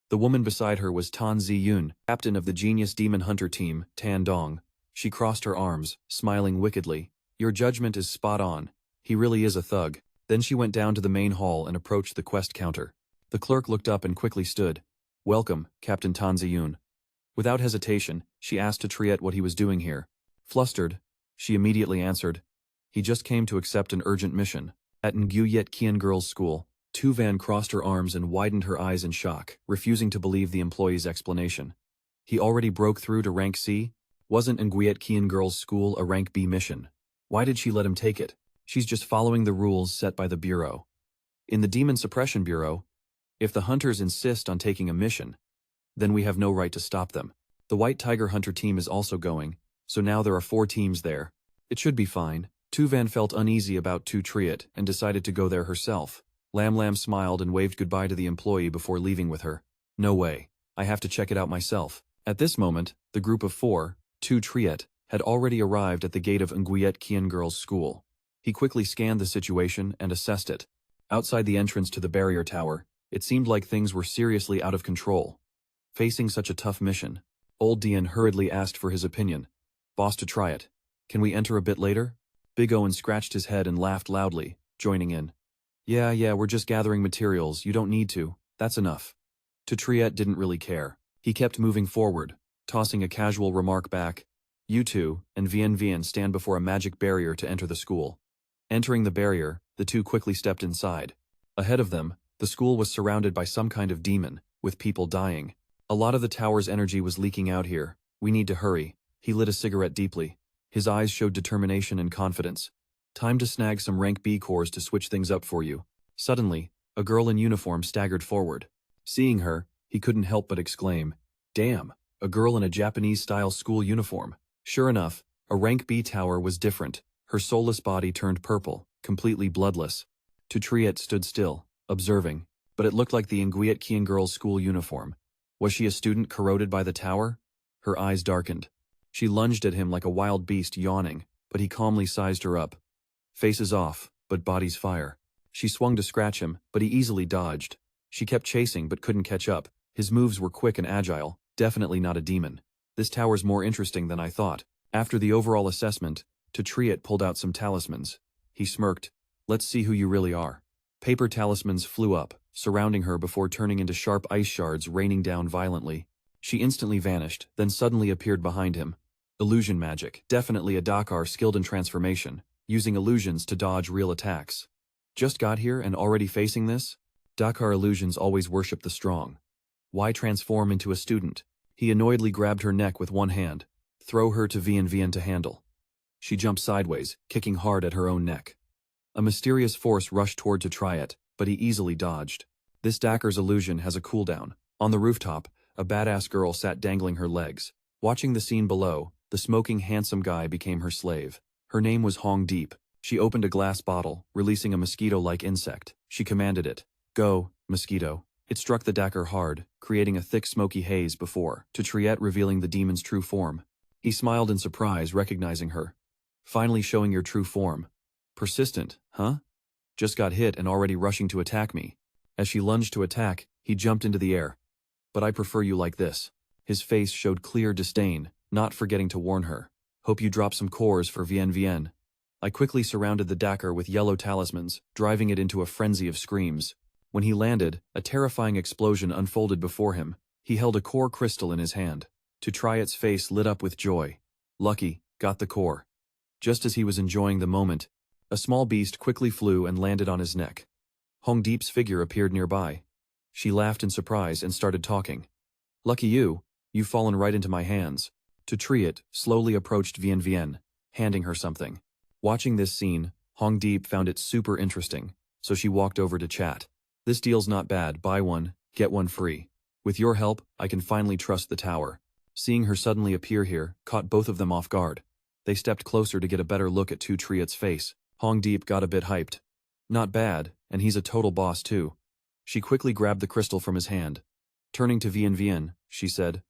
The woman beside her was Tan Ziyun, captain of the genius demon hunter team, Tan Dong. She crossed her arms, smiling wickedly. Your judgment is spot on. He really is a thug. Then she went down to the main hall and approached the quest counter. The clerk looked up and quickly stood. Welcome, Captain Tan Ziyun. Without hesitation, she asked To Triet what he was doing here. Flustered, she immediately answered. He just came to accept an urgent mission. At Nguyet Kian Girls' School, Tu Van crossed her arms and widened her eyes in shock, refusing to believe the employee's explanation. He already broke through to rank C? Wasn't Nguyet Kian Girls' School a rank B mission? Why did she let him take it? She's just following the rules set by the Bureau. In the Demon Suppression Bureau, if the hunters insist on taking a mission, then we have no right to stop them. The White Tiger Hunter team is also going, so now there are 4 teams there. It should be fine. Tu Van felt uneasy about To Triet and decided to go there herself. Lam Lam smiled and waved goodbye to the employee before leaving with her. No way. I have to check it out myself. At this moment, the group of 4, To Triet, had already arrived at the gate of Nguyet Kian Girls' School. He quickly scanned the situation and assessed it. Outside the entrance to the barrier tower, it seemed like things were seriously out of control. Facing such a tough mission, Old Dian hurriedly asked for his opinion. Boss, To Triet, can we enter a bit later? Big Owen scratched his head and laughed loudly, joining in. Yeah, we're just gathering materials, you don't need to, that's enough. To Triet didn't really care. He kept moving forward, tossing a casual remark back. You two and Vian Vian stand before a magic barrier to enter the school. Entering the barrier, the two quickly stepped inside. Ahead of them, the school was surrounded by some kind of demon, with people dying. A lot of the tower's energy was leaking out here. We need to hurry. He lit a cigarette deeply. His eyes showed determination and confidence. Time to snag some rank B cores to switch things up for you. Suddenly, a girl in uniform staggered forward. Seeing her, he couldn't help but exclaim, "Damn, a girl in a Japanese-style school uniform." Sure enough, a rank B tower was different. Her soulless body turned purple, completely bloodless. To Triet stood still, observing, but it looked like the Nguyen Kian girl's school uniform. Was she a student corroded by the tower? Her eyes darkened. She lunged at him like a wild beast, yawning, but he calmly sized her up. Faces off, but bodies fire. She swung to scratch him, but he easily dodged. She kept chasing but couldn't catch up. His moves were quick and agile, definitely not a demon. This tower's more interesting than I thought. After the overall assessment, To Triet pulled out some talismans. He smirked. Let's see who you really are. Paper talismans flew up, surrounding her before turning into sharp ice shards raining down violently. She instantly vanished, then suddenly appeared behind him. Illusion magic, definitely a Dakar skilled in transformation, using illusions to dodge real attacks. Just got here and already facing this? Dakar illusions always worship the strong. Why transform into a student? He annoyedly grabbed her neck with one hand. Throw her to Vian Vian to handle. She jumped sideways, kicking hard at her own neck. A mysterious force rushed toward To Triet, but he easily dodged. This Dakar's illusion has a cooldown. On the rooftop, a badass girl sat dangling her legs. Watching the scene below, the smoking handsome guy became her slave. Her name was Hong Deep. She opened a glass bottle, releasing a mosquito-like insect. She commanded it. Go, mosquito. It struck the Dakar hard, creating a thick smoky haze before To Triet revealing the demon's true form. He smiled in surprise, recognizing her. Finally showing your true form. Persistent, huh? Just got hit and already rushing to attack me. As she lunged to attack, he jumped into the air. But I prefer you like this. His face showed clear disdain, not forgetting to warn her. Hope you drop some cores for Vian Vian. I quickly surrounded the Dakar with yellow talismans, driving it into a frenzy of screams. When he landed, a terrifying explosion unfolded before him. He held a core crystal in his hand. To Triet's face lit up with joy. Lucky, got the core. Just as he was enjoying the moment, a small beast quickly flew and landed on his neck. Hong Deep's figure appeared nearby. She laughed in surprise and started talking. Lucky you, you've fallen right into my hands. To Triet slowly approached Vian Vian, handing her something. Watching this scene, Hong Deep found it super interesting, so she walked over to chat. This deal's not bad, buy one, get one free. With your help, I can finally trust the tower. Seeing her suddenly appear here caught both of them off guard. They stepped closer to get a better look at To Triet's face. Hong Deep got a bit hyped. Not bad, and he's a total boss too. She quickly grabbed the crystal from his hand. Turning to Vian Vian, she said,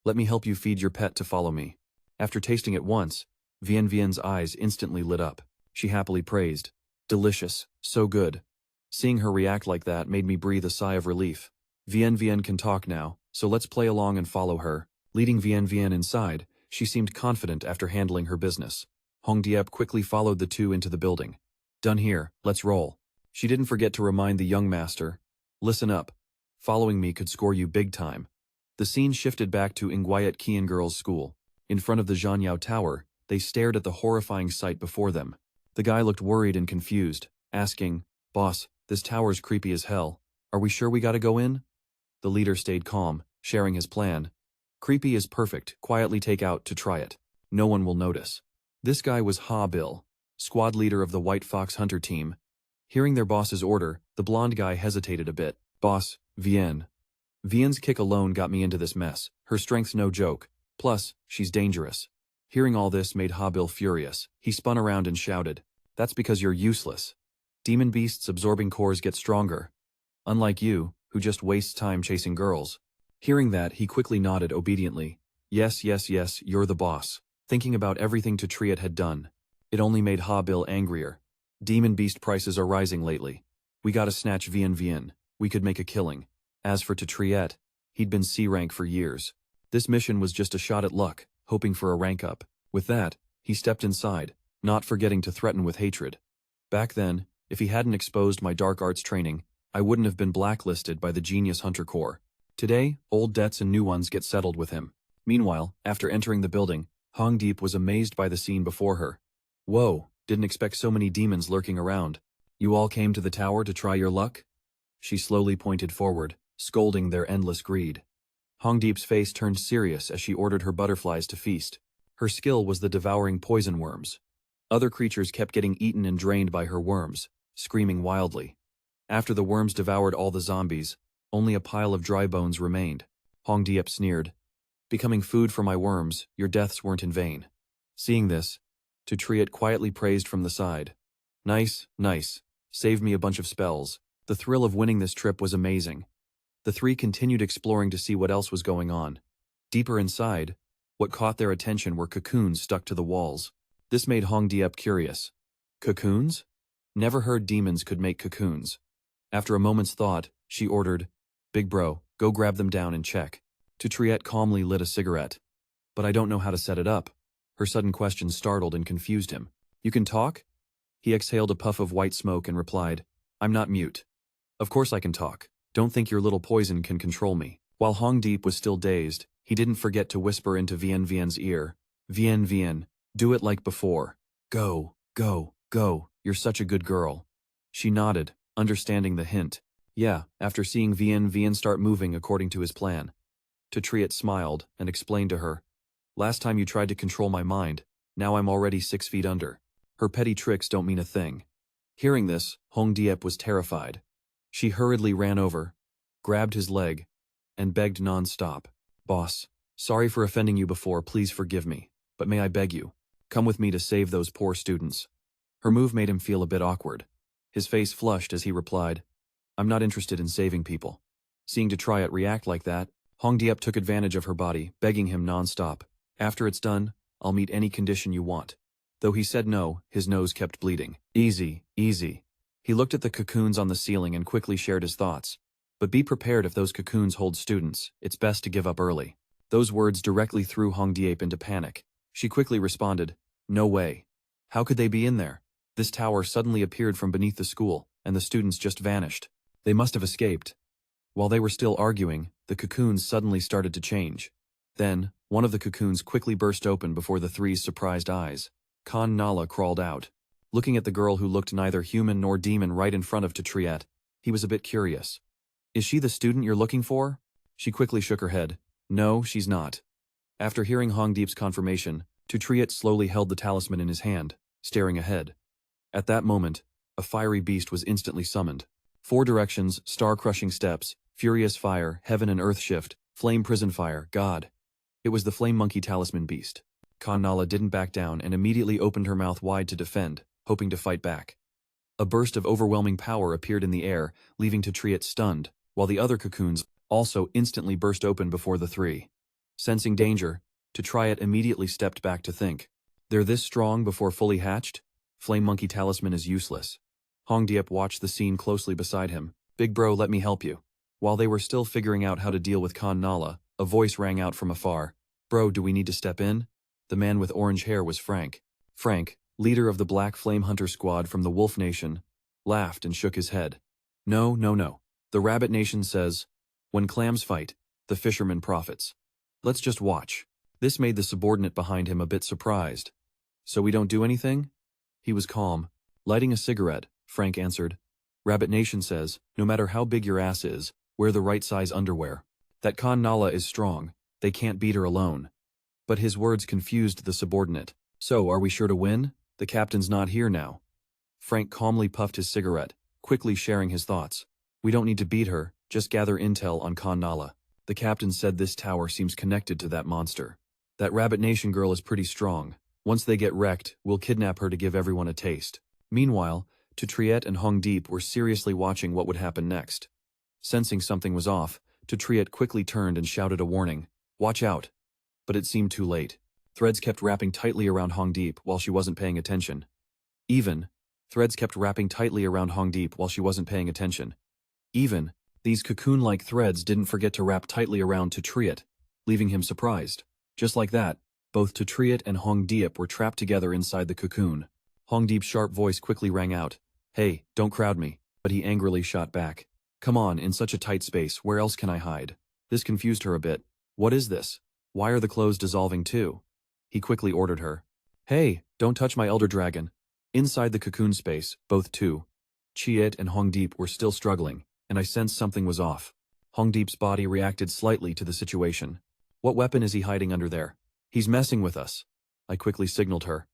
let me help you feed your pet to follow me. After tasting it once, Vian Vian's eyes instantly lit up. She happily praised. Delicious, so good. Seeing her react like that made me breathe a sigh of relief. Vian Vian can talk now, so let's play along and follow her. Leading Vian Vian inside, she seemed confident after handling her business. Hong Diep quickly followed the two into the building. Done here, let's roll. She didn't forget to remind the young master. Listen up. Following me could score you big time. The scene shifted back to Nguyen Kian girls' school. In front of the Zhanyao Tower, they stared at the horrifying sight before them. The guy looked worried and confused, asking, Boss, this tower's creepy as hell. Are we sure we gotta go in? The leader stayed calm, sharing his plan. Creepy is perfect, quietly take out To Triet. No one will notice. This guy was Ha Bill, squad leader of the White Fox Hunter team. Hearing their boss's order, the blonde guy hesitated a bit. Boss, Vian. Vian's kick alone got me into this mess. Her strength's no joke. Plus, she's dangerous. Hearing all this made Ha Bill furious. He spun around and shouted, that's because you're useless. Demon beasts absorbing cores get stronger. Unlike you, who just wastes time chasing girls. Hearing that, he quickly nodded obediently. Yes, yes, yes, you're the boss. Thinking about everything To Triet had done, it only made Ha Bill angrier. Demon beast prices are rising lately. We gotta snatch Vian Vian. We could make a killing. As for To Triet, he'd been C rank for years. This mission was just a shot at luck, hoping for a rank up. With that, he stepped inside, not forgetting to threaten with hatred. Back then, if he hadn't exposed my dark arts training, I wouldn't have been blacklisted by the Genius Hunter Corps. Today, old debts and new ones get settled with him. Meanwhile, after entering the building, Hongdeep was amazed by the scene before her. Whoa, didn't expect so many demons lurking around. You all came to the tower to try your luck? She slowly pointed forward, scolding their endless greed. Hongdeep's face turned serious as she ordered her butterflies to feast. Her skill was the devouring poison worms. Other creatures kept getting eaten and drained by her worms, screaming wildly. After the worms devoured all the zombies, only a pile of dry bones remained. Hongdeep sneered. Becoming food for my worms, your deaths weren't in vain. Seeing this, To Triet quietly praised from the side. Nice, nice. Saved me a bunch of spells. The thrill of winning this trip was amazing. The three continued exploring to see what else was going on. Deeper inside, what caught their attention were cocoons stuck to the walls. This made Hongdiep curious. Cocoons? Never heard demons could make cocoons. After a moment's thought, she ordered, Big bro, go grab them down and check. To Triet calmly lit a cigarette. But I don't know how to set it up. Her sudden question startled and confused him. You can talk? He exhaled a puff of white smoke and replied, I'm not mute. Of course I can talk. Don't think your little poison can control me. While Hongdeep was still dazed, he didn't forget to whisper into Vian Vian's ear, Vian Vian, do it like before. Go, go, go, you're such a good girl. She nodded, understanding the hint. Yeah, after seeing Vian Vian start moving according to his plan. To Triet smiled and explained to her, last time you tried to control my mind, now I'm already 6 feet under. Her petty tricks don't mean a thing. Hearing this, Hongdiep was terrified. She hurriedly ran over, grabbed his leg, and begged non-stop. Boss, sorry for offending you before, please forgive me, but may I beg you, come with me to save those poor students. Her move made him feel a bit awkward. His face flushed as he replied, I'm not interested in saving people. Seeing To Triet react like that, Hongdiep took advantage of her body, begging him non-stop. After it's done, I'll meet any condition you want. Though he said no, his nose kept bleeding. Easy, easy. He looked at the cocoons on the ceiling and quickly shared his thoughts. But be prepared if those cocoons hold students, it's best to give up early. Those words directly threw Hongdiep into panic. She quickly responded, no way. How could they be in there? This tower suddenly appeared from beneath the school, and the students just vanished. They must have escaped. While they were still arguing, the cocoons suddenly started to change. Then, one of the cocoons quickly burst open before the three's surprised eyes. Khan Nala crawled out. Looking at the girl who looked neither human nor demon right in front of To Triet, he was a bit curious. Is she the student you're looking for? She quickly shook her head. No, she's not. After hearing Hongdeep's confirmation, To Triet slowly held the talisman in his hand, staring ahead. At that moment, a fiery beast was instantly summoned. 4 directions, star-crushing steps, furious fire, heaven and earth shift, flame prison fire, God. It was the flame monkey talisman beast. Khan Nala didn't back down and immediately opened her mouth wide to defend, hoping to fight back. A burst of overwhelming power appeared in the air, leaving To Triet stunned, while the other cocoons also instantly burst open before the three. Sensing danger, To Triet immediately stepped back to think. They're this strong before fully hatched? Flame monkey talisman is useless. Hongdiep watched the scene closely beside him. Big bro, let me help you. While they were still figuring out how to deal with Khan Nala, a voice rang out from afar. Bro, do we need to step in? The man with orange hair was Frank. Frank, leader of the Black Flame Hunter squad from the Wolf Nation, laughed and shook his head. No, no, no. The Rabbit Nation says, when clams fight, the fisherman profits. Let's just watch. This made the subordinate behind him a bit surprised. So we don't do anything? He was calm. Lighting a cigarette, Frank answered. Rabbit Nation says, no matter how big your ass is, wear the right size underwear. That Khan Nala is strong. They can't beat her alone. But his words confused the subordinate. So, are we sure to win? The captain's not here now. Frank calmly puffed his cigarette, quickly sharing his thoughts. We don't need to beat her, just gather intel on Khan Nala. The captain said this tower seems connected to that monster. That Rabbit Nation girl is pretty strong. Once they get wrecked, we'll kidnap her to give everyone a taste. Meanwhile, To Triet and Hongdeep were seriously watching what would happen next. Sensing something was off, To Triet quickly turned and shouted a warning. Watch out. But it seemed too late. Threads kept wrapping tightly around Hongdeep while she wasn't paying attention. Threads kept wrapping tightly around Hongdeep while she wasn't paying attention. These cocoon-like threads didn't forget to wrap tightly around To Triet, leaving him surprised. Just like that, both To Triet and Hongdeep were trapped together inside the cocoon. Hongdeep's sharp voice quickly rang out. Hey, don't crowd me, but he angrily shot back. Come on, in such a tight space, where else can I hide? This confused her a bit. What is this? Why are the clothes dissolving too? he quickly ordered her. Hey, don't touch my elder dragon. Inside the cocoon space, both To Triet and Hongdeep were still struggling, and I sensed something was off. Hongdeep's body reacted slightly to the situation. What weapon is he hiding under there? He's messing with us. I quickly signaled her.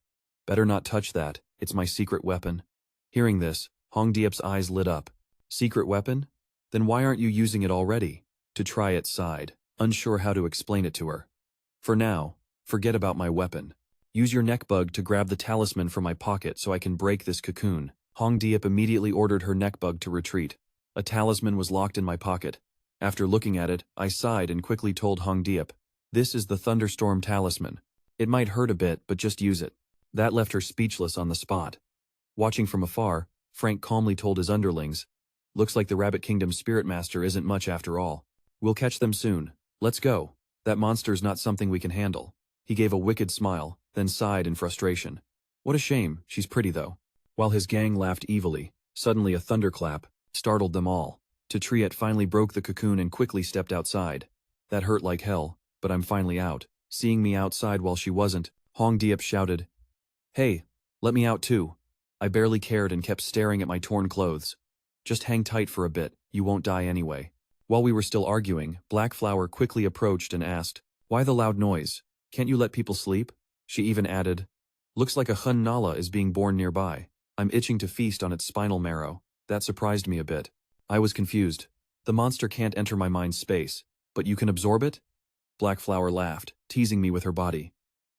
Better not touch that, it's my secret weapon. Hearing this, Hongdeep's eyes lit up. Secret weapon? Then why aren't you using it already? To Triet sighed, unsure how to explain it to her. For now, forget about my weapon. Use your neck bug to grab the talisman from my pocket so I can break this cocoon. Hongdeep immediately ordered her neck bug to retreat. A talisman was locked in my pocket. After looking at it, I sighed and quickly told Hongdeep, "This is the thunderstorm talisman. It might hurt a bit, but just use it." That left her speechless on the spot. Watching from afar, Frank calmly told his underlings, "Looks like the Rabbit Kingdom's spirit master isn't much after all. We'll catch them soon. Let's go. That monster's not something we can handle." He gave a wicked smile, then sighed in frustration. What a shame, she's pretty though. While his gang laughed evilly, suddenly a thunderclap startled them all. To Triet finally broke the cocoon and quickly stepped outside. That hurt like hell, but I'm finally out. Seeing me outside while she wasn't, Hongdeep shouted, "Hey, let me out too." I barely cared and kept staring at my torn clothes. "Just hang tight for a bit, you won't die anyway." While we were still arguing, Black Flower quickly approached and asked, "Why the loud noise? Can't you let people sleep?" She even added, "Looks like a Hun Nala is being born nearby. I'm itching to feast on its spinal marrow." That surprised me a bit. I was confused. The monster can't enter my mind space, but you can absorb it? Black Flower laughed, teasing me with her body.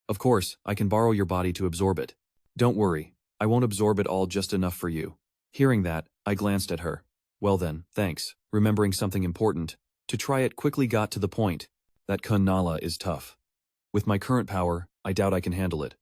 "Of course, I can borrow your body to absorb it. Don't worry, I won't absorb it all, just enough for you." Hearing that, I glanced at her. "Well then, thanks." Remembering something important, To Triet quickly got to the point. "That Kun Nala is tough. With my current power, I doubt I can handle it.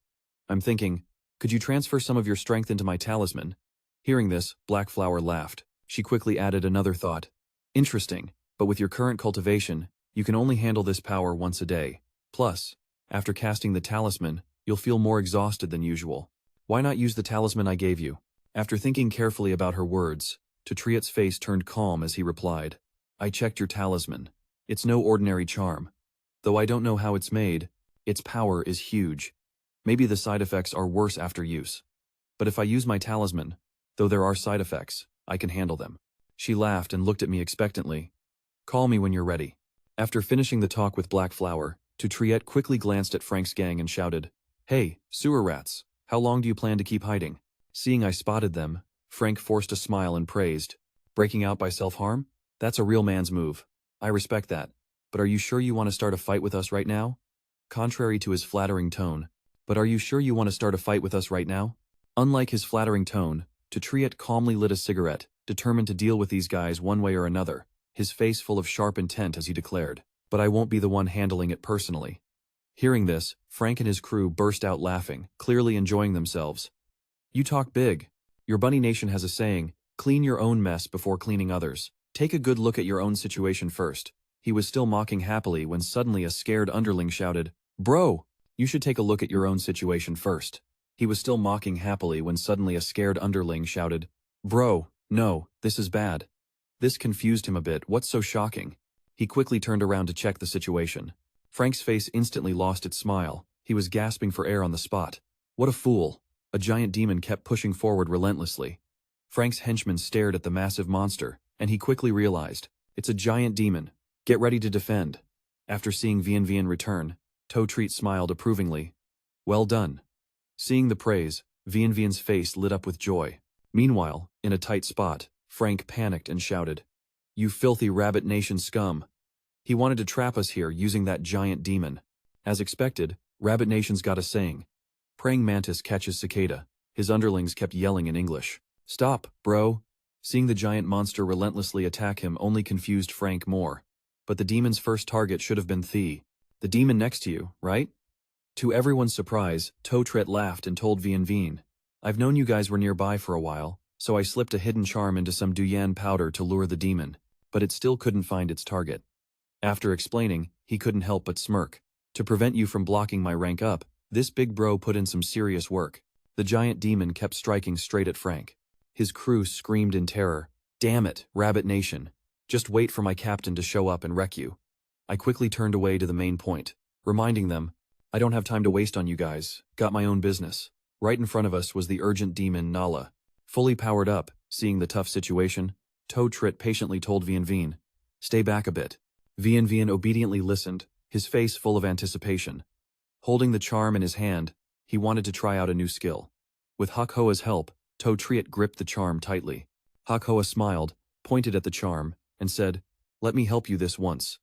I'm thinking, could you transfer some of your strength into my talisman?" Hearing this, Black Flower laughed. She quickly added another thought. "Interesting, but with your current cultivation, you can only handle this power once a day. Plus, after casting the talisman, you'll feel more exhausted than usual. Why not use the talisman I gave you?" After thinking carefully about her words, To Triet's face turned calm as he replied, "I checked your talisman. It's no ordinary charm. Though I don't know how it's made, its power is huge. Maybe the side effects are worse after use. But if I use my talisman, though there are side effects, I can handle them." She laughed and looked at me expectantly. "Call me when you're ready." After finishing the talk with Black Flower, To Triet quickly glanced at Frank's gang and shouted, "Hey, sewer rats, how long do you plan to keep hiding?" Seeing I spotted them, Frank forced a smile and praised, "Breaking out by self-harm? That's a real man's move. I respect that. But are you sure you want to start a fight with us right now?" Contrary to his flattering tone, "But are you sure you want to start a fight with us right now?" Unlike his flattering tone, To Triet calmly lit a cigarette, determined to deal with these guys one way or another, his face full of sharp intent as he declared, "But I won't be the one handling it personally." Hearing this, Frank and his crew burst out laughing, clearly enjoying themselves. "You talk big. Your Bunny Nation has a saying, clean your own mess before cleaning others. Take a good look at your own situation first." He was still mocking happily when suddenly a scared underling shouted, "Bro, you should take a look at your own situation first." He was still mocking happily when suddenly a scared underling shouted, "Bro, no, this is bad." This confused him a bit. What's so shocking? He quickly turned around to check the situation. Frank's face instantly lost its smile. He was gasping for air on the spot. What a fool. A giant demon kept pushing forward relentlessly. Frank's henchmen stared at the massive monster, and he quickly realized, it's a giant demon. Get ready to defend. After seeing Vian Vian return, To Triet smiled approvingly. Well done. Seeing the praise, Vian Vian's face lit up with joy. Meanwhile, in a tight spot, Frank panicked and shouted, "You filthy Rabbit Nation scum! He wanted to trap us here using that giant demon." As expected, Rabbit Nation's got a saying. Praying mantis catches cicada. His underlings kept yelling in English. "Stop, bro!" Seeing the giant monster relentlessly attack him only confused Frank more. But the demon's first target should have been the demon next to you, right? To everyone's surprise, To Triet laughed and told Vian Vian, "I've known you guys were nearby for a while, so I slipped a hidden charm into some Duyan powder to lure the demon, but it still couldn't find its target." After explaining, he couldn't help but smirk. "To prevent you from blocking my rank up, this big bro put in some serious work." The giant demon kept striking straight at Frank. His crew screamed in terror, "Damn it, Rabbit Nation. Just wait for my captain to show up and wreck you." I quickly turned away to the main point, reminding them, I don't have time to waste on you guys. Got my own business. Right in front of us was the urgent demon Nala. Fully powered up, seeing the tough situation, To Triet patiently told Vian Vian, "Stay back a bit." Vian Vian obediently listened, his face full of anticipation. Holding the charm in his hand, he wanted to try out a new skill. With Hak Hoa's help, To Triet gripped the charm tightly. Hak Hoa smiled, pointed at the charm, and said, "Let me help you this once."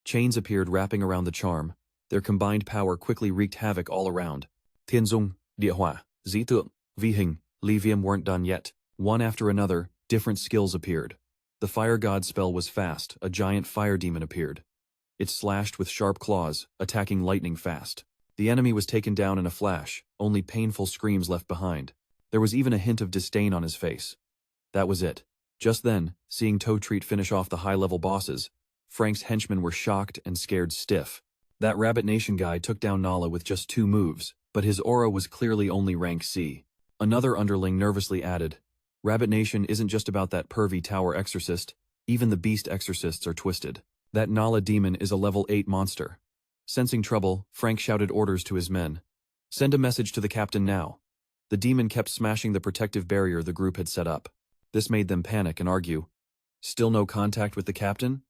Chains appeared wrapping around the charm. Their combined power quickly wreaked havoc all around. Tianzong, Địa Hỏa, Dĩ Tượng, Vi Hình, Li Viêm weren't done yet. One after another, different skills appeared. The fire god spell was fast. A giant fire demon appeared. It slashed with sharp claws, attacking lightning fast. The enemy was taken down in a flash, only painful screams left behind. There was even a hint of disdain on his face. That was it. Just then, seeing To Triet finish off the high-level bosses, Frank's henchmen were shocked and scared stiff. That Rabbit Nation guy took down Nala with just 2 moves, but his aura was clearly only rank C. Another underling nervously added, "Rabbit Nation isn't just about that pervy tower exorcist, even the beast exorcists are twisted. That Nala demon is a level 8 monster." Sensing trouble, Frank shouted orders to his men. "Send a message to the captain now." The demon kept smashing the protective barrier the group had set up. This made them panic and argue. "Still no contact with the captain?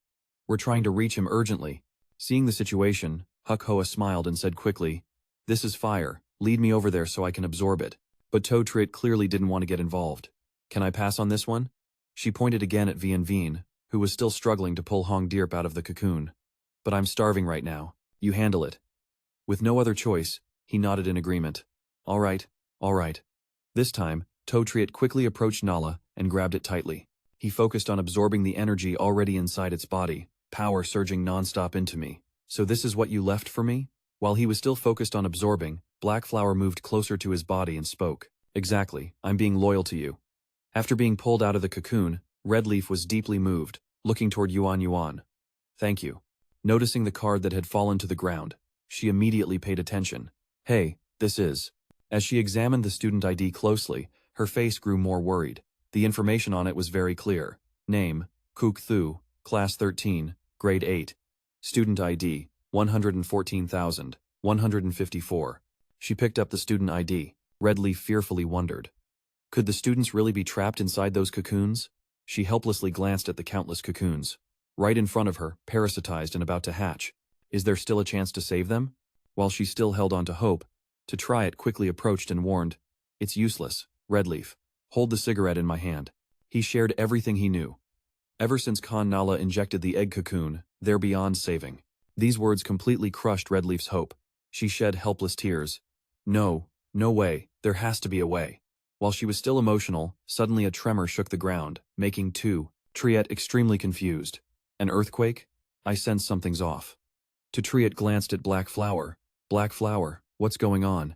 We're trying to reach him urgently." Seeing the situation, Hak Hoa smiled and said quickly, "This is fire, lead me over there so I can absorb it." But To Triet clearly didn't want to get involved. "Can I pass on this one?" She pointed again at Vian Vian, who was still struggling to pull Hong Dirp out of the cocoon. "But I'm starving right now. You handle it." With no other choice, he nodded in agreement. All right. This time, To Triet quickly approached Nala and grabbed it tightly. He focused on absorbing the energy already inside its body, power surging non-stop into me. "So this is what you left for me?" While he was still focused on absorbing, Black Flower moved closer to his body and spoke. "Exactly, I'm being loyal to you." After being pulled out of the cocoon, Red Leaf was deeply moved, looking toward Yuan Yuan. "Thank you." Noticing the card that had fallen to the ground, she immediately paid attention. "Hey, this is..." As she examined the student ID closely, her face grew more worried. The information on it was very clear. Name, Kuk Thu, Class 13, Grade 8. Student ID, 114,154. She picked up the student ID. Red Leaf fearfully wondered. Could the students really be trapped inside those cocoons? She helplessly glanced at the countless cocoons. Right in front of her, parasitized and about to hatch. Is there still a chance to save them? While she still held on to hope, To Triet quickly approached and warned, "It's useless, Red Leaf. Hold the cigarette in my hand." He shared everything he knew. Ever since Khan Nala injected the egg cocoon, they're beyond saving. These words completely crushed Red Leaf's hope. She shed helpless tears. No way, there has to be a way. While she was still emotional, suddenly a tremor shook the ground, making To Triet extremely confused. An earthquake? I sense something's off. To Triet glanced at Black Flower. "Black Flower, what's going on?"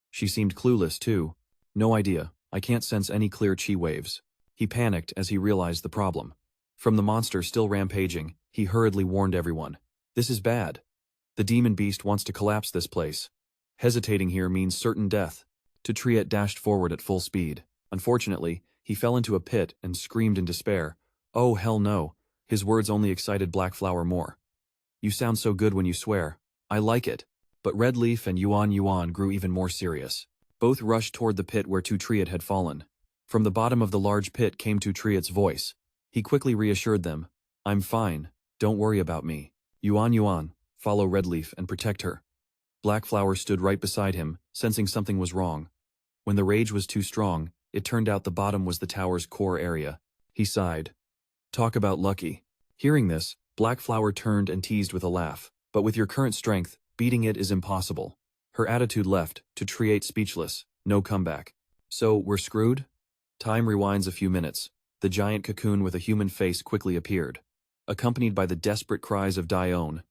She seemed clueless too. "No idea, I can't sense any clear chi waves." He panicked as he realized the problem. From the monster still rampaging, he hurriedly warned everyone. "This is bad. The demon beast wants to collapse this place. Hesitating here means certain death." To Triet dashed forward at full speed. Unfortunately, he fell into a pit and screamed in despair. "Oh hell no." His words only excited Black Flower more. "You sound so good when you swear. I like it." But Red Leaf and Yuan Yuan grew even more serious. Both rushed toward the pit where To Triet had fallen. From the bottom of the large pit came To Triet's voice. He quickly reassured them. "I'm fine. Don't worry about me. Yuan Yuan, follow Red Leaf and protect her." Black Flower stood right beside him, sensing something was wrong. When the rage was too strong, it turned out the bottom was the tower's core area. He sighed. "Talk about lucky." Hearing this, Black Flower turned and teased with a laugh. "But with your current strength, beating it is impossible." Her attitude left, To Triet speechless, no comeback. "So, we're screwed?" Time rewinds a few minutes. The giant cocoon with a human face quickly appeared, accompanied by the desperate cries of Dione.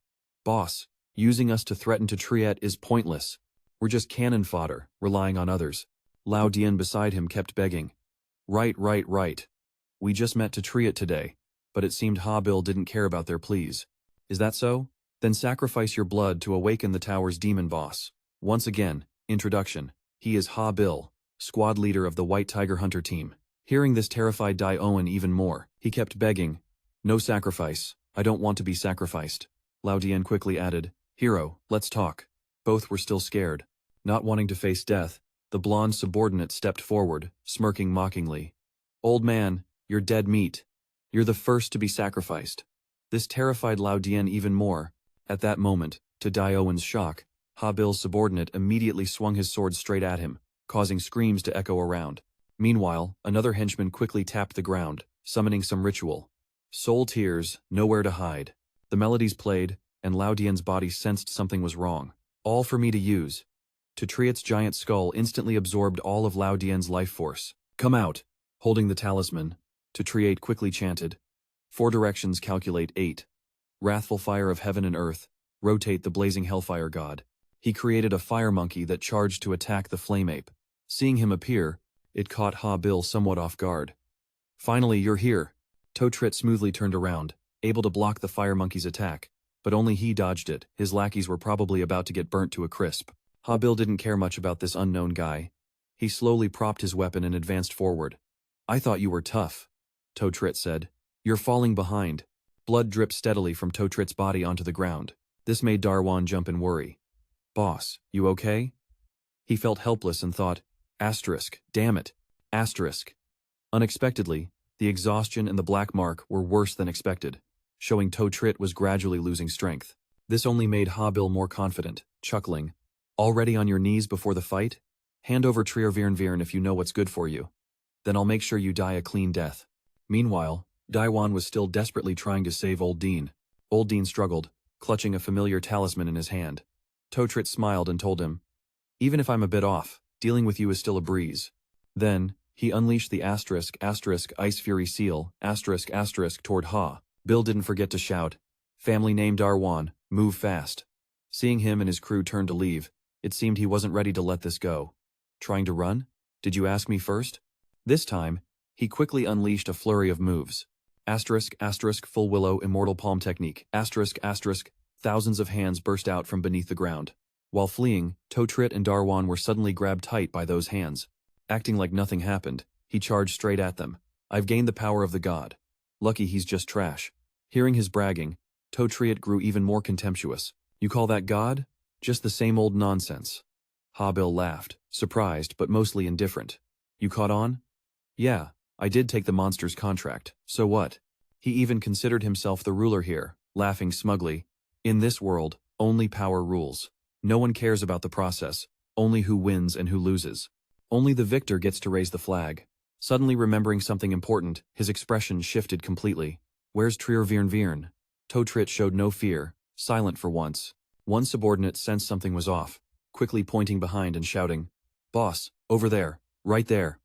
"Boss, using us to threaten To Triet is pointless. We're just cannon fodder, relying on others." Lao Dian beside him kept begging. Right. We just met To Triet today, but it seemed Ha Bill didn't care about their pleas. Is that so? Then sacrifice your blood to awaken the tower's demon boss." Once again, introduction. He is Ha Bill, squad leader of the White Tiger Hunter team. Hearing this terrified Dai Owen even more. He kept begging. "No sacrifice. I don't want to be sacrificed." Lao Dian quickly added, "Hero, let's talk." Both were still scared. Not wanting to face death, the blonde subordinate stepped forward, smirking mockingly. "Old man, you're dead meat. You're the first to be sacrificed." This terrified Lao Dian even more. At that moment, to Dai Owen's shock, Ha Bil's subordinate immediately swung his sword straight at him, causing screams to echo around. Meanwhile, another henchman quickly tapped the ground, summoning some ritual. Soul tears, nowhere to hide. The melodies played, and Lao Dian's body sensed something was wrong. "All for me to use." To Triet's giant skull instantly absorbed all of Lao Dian's life force. "Come out." Holding the talisman, To Triet quickly chanted. 4 directions calculate 8. Wrathful fire of heaven and earth, rotate the blazing hellfire god. He created a fire monkey that charged to attack the flame ape. Seeing him appear, it caught Ha Bil somewhat off guard. "Finally, you're here." To Triet smoothly turned around, able to block the fire monkey's attack, but only he dodged it. His lackeys were probably about to get burnt to a crisp. Ha Bil didn't care much about this unknown guy. He slowly propped his weapon and advanced forward. "I thought you were tough," To Triet said. "You're falling behind." Blood dripped steadily from To Triet's body onto the ground. This made Darwan jump in worry. "Boss, you okay?" He felt helpless and thought, damn it, Unexpectedly, the exhaustion and the black mark were worse than expected, showing To Triet was gradually losing strength. This only made Ha Bil more confident, chuckling. "Already on your knees before the fight? Hand over Trier Viren if you know what's good for you. Then I'll make sure you die a clean death." Meanwhile, Daiwan was still desperately trying to save Old Dean. Old Dean struggled, clutching a familiar talisman in his hand. To Triet smiled and told him, "Even if I'm a bit off, dealing with you is still a breeze." Then, he unleashed the Ice Fury seal, toward Ha. Bill didn't forget to shout, "Family name Darwan, move fast." Seeing him and his crew turn to leave, it seemed he wasn't ready to let this go. "Trying to run? Did you ask me first?" This time, he quickly unleashed a flurry of moves. Full willow immortal palm technique, thousands of hands burst out from beneath the ground. While fleeing, To Triet and Darwan were suddenly grabbed tight by those hands. Acting like nothing happened, he charged straight at them. "I've gained the power of the god. Lucky he's just trash." Hearing his bragging, To Triet grew even more contemptuous. "You call that god? Just the same old nonsense." Ha Bil laughed, surprised but mostly indifferent. "You caught on?" "Yeah, I did take the monster's contract, so what?" He even considered himself the ruler here, laughing smugly. "In this world, only power rules. No one cares about the process, only who wins and who loses. Only the victor gets to raise the flag." Suddenly remembering something important, his expression shifted completely. "Where's Trier Viren?" To Triet showed no fear, silent for once. One subordinate sensed something was off, quickly pointing behind and shouting, "Boss, over there, right there."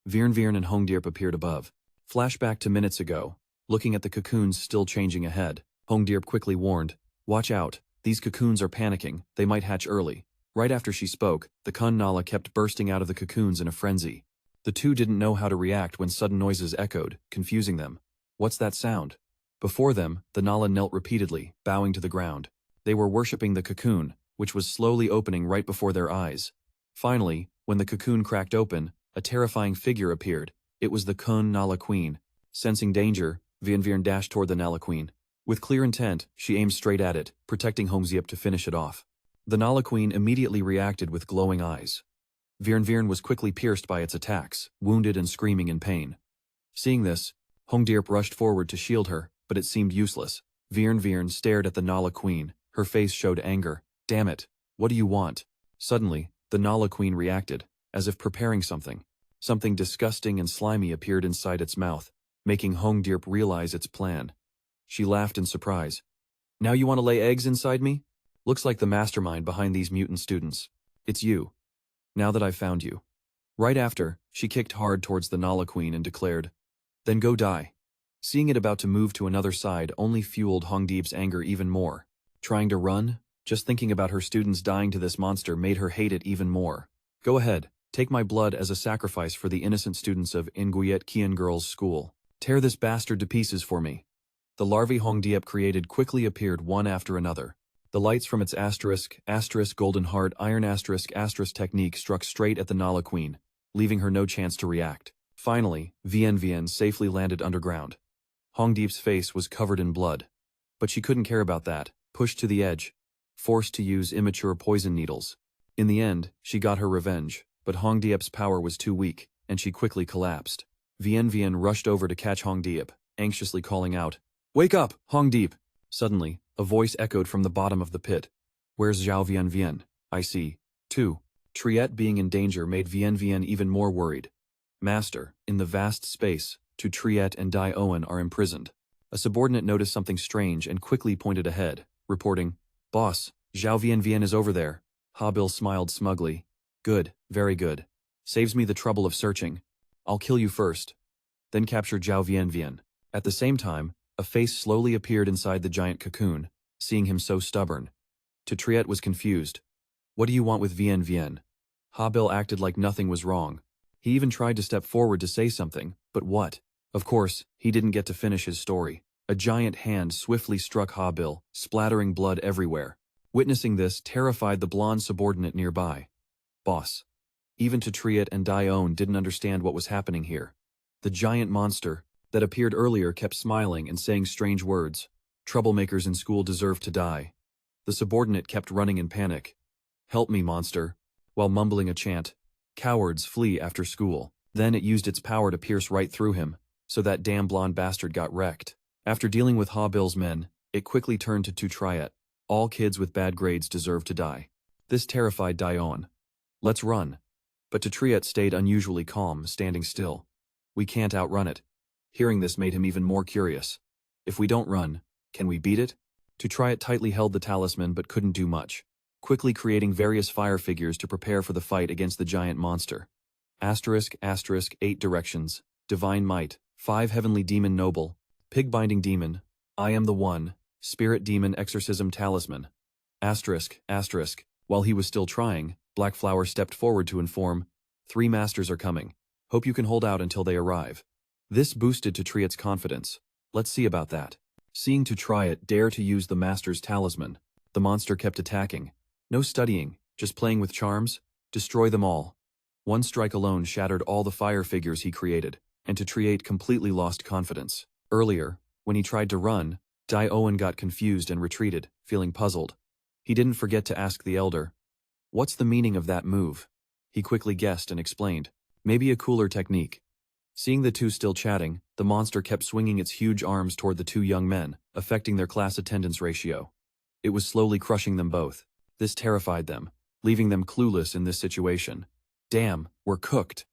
Viren and Hongdiep appeared above. Flashback to minutes ago, looking at the cocoons still changing ahead. Hongdiep quickly warned, "Watch out, these cocoons are panicking, they might hatch early." Right after she spoke, the Kun Nala kept bursting out of the cocoons in a frenzy. The two didn't know how to react when sudden noises echoed, confusing them. "What's that sound?" Before them, the Nala knelt repeatedly, bowing to the ground. They were worshipping the cocoon, which was slowly opening right before their eyes. Finally, when the cocoon cracked open, a terrifying figure appeared. It was the Kun Nala Queen. Sensing danger, Viren dashed toward the Nala Queen. With clear intent, she aimed straight at it, protecting Hongdiep to finish it off. The Nala Queen immediately reacted with glowing eyes. Viren was quickly pierced by its attacks, wounded and screaming in pain. Seeing this, Hongdiep rushed forward to shield her, but it seemed useless. Viren stared at the Nala Queen. Her face showed anger. "Damn it, what do you want?" Suddenly, the Nala Queen reacted, as if preparing something. Something disgusting and slimy appeared inside its mouth, making Hongdiep realize its plan. She laughed in surprise. "Now you want to lay eggs inside me? Looks like the mastermind behind these mutant students. It's you. Now that I've found you." Right after, she kicked hard towards the Nala Queen and declared, "Then go die." Seeing it about to move to another side only fueled Hongdiep's anger even more. Trying to run? Just thinking about her students dying to this monster made her hate it even more. "Go ahead, take my blood as a sacrifice for the innocent students of Nguyet Kian Girls' School. Tear this bastard to pieces for me." The larvae Hongdiep created quickly appeared one after another. The lights from its golden heart iron technique struck straight at the Nala Queen, leaving her no chance to react. Finally, Viren safely landed underground. Hongdiep's face was covered in blood. But she couldn't care about that. Pushed to the edge, forced to use immature poison needles. In the end, she got her revenge, but Hong Diep's power was too weak, and she quickly collapsed. Vian Vian rushed over to catch Hong Diep, anxiously calling out, "Wake up, Hong Diep!" Suddenly, a voice echoed from the bottom of the pit. "Where's Zhao Vian Vian? I see." 2. Triet being in danger made Vian Vian even more worried. "Master, in the vast space, To Triet and Dai Owen are imprisoned." A subordinate noticed something strange and quickly pointed ahead, reporting, "Boss, Zhao Vian Vian is over there." Ha Bil smiled smugly. "Good, very good. Saves me the trouble of searching. I'll kill you first. Then capture Zhao Vian Vian." At the same time, a face slowly appeared inside the giant cocoon, seeing him so stubborn. To Triet was confused. "What do you want with Vian Vian?" Ha Bil acted like nothing was wrong. He even tried to step forward to say something, but what? Of course, he didn't get to finish his story. A giant hand swiftly struck Ha Bil, splattering blood everywhere. Witnessing this terrified the blonde subordinate nearby. "Boss." Even To Triet and Dai-On didn't understand what was happening here. The giant monster that appeared earlier kept smiling and saying strange words. "Troublemakers in school deserve to die." The subordinate kept running in panic. "Help me, monster," while mumbling a chant. "Cowards flee after school." Then it used its power to pierce right through him, so that damn blonde bastard got wrecked. After dealing with Ha Bil's men, it quickly turned to Triet. "All kids with bad grades deserve to die." This terrified Dai-On. "Let's run." But To Triet stayed unusually calm, standing still. "We can't outrun it." Hearing this made him even more curious. "If we don't run, can we beat it?" To Triet tightly held the talisman but couldn't do much, quickly creating various fire figures to prepare for the fight against the giant monster. Asterisk, 8 directions, Divine Might, 5 Heavenly Demon Noble, Pig Binding Demon, I Am the One, Spirit Demon Exorcism Talisman. Asterisk, while he was still trying, Black Flower stepped forward to inform, 3 masters are coming. Hope you can hold out until they arrive." This boosted To Triet's confidence. "Let's see about that." Seeing To Triet dare to use the master's talisman, the monster kept attacking. No studying, just playing with charms. Destroy them all. One strike alone shattered all the fire figures he created, and To Triet completely lost confidence. Earlier, when he tried to run, Dai-Owen got confused and retreated, feeling puzzled. He didn't forget to ask the elder, "What's the meaning of that move?" He quickly guessed and explained, "Maybe a cooler technique." Seeing the two still chatting, the monster kept swinging its huge arms toward the 2 young men, affecting their class attendance ratio. It was slowly crushing them both. This terrified them, leaving them clueless in this situation. "Damn, we're cooked."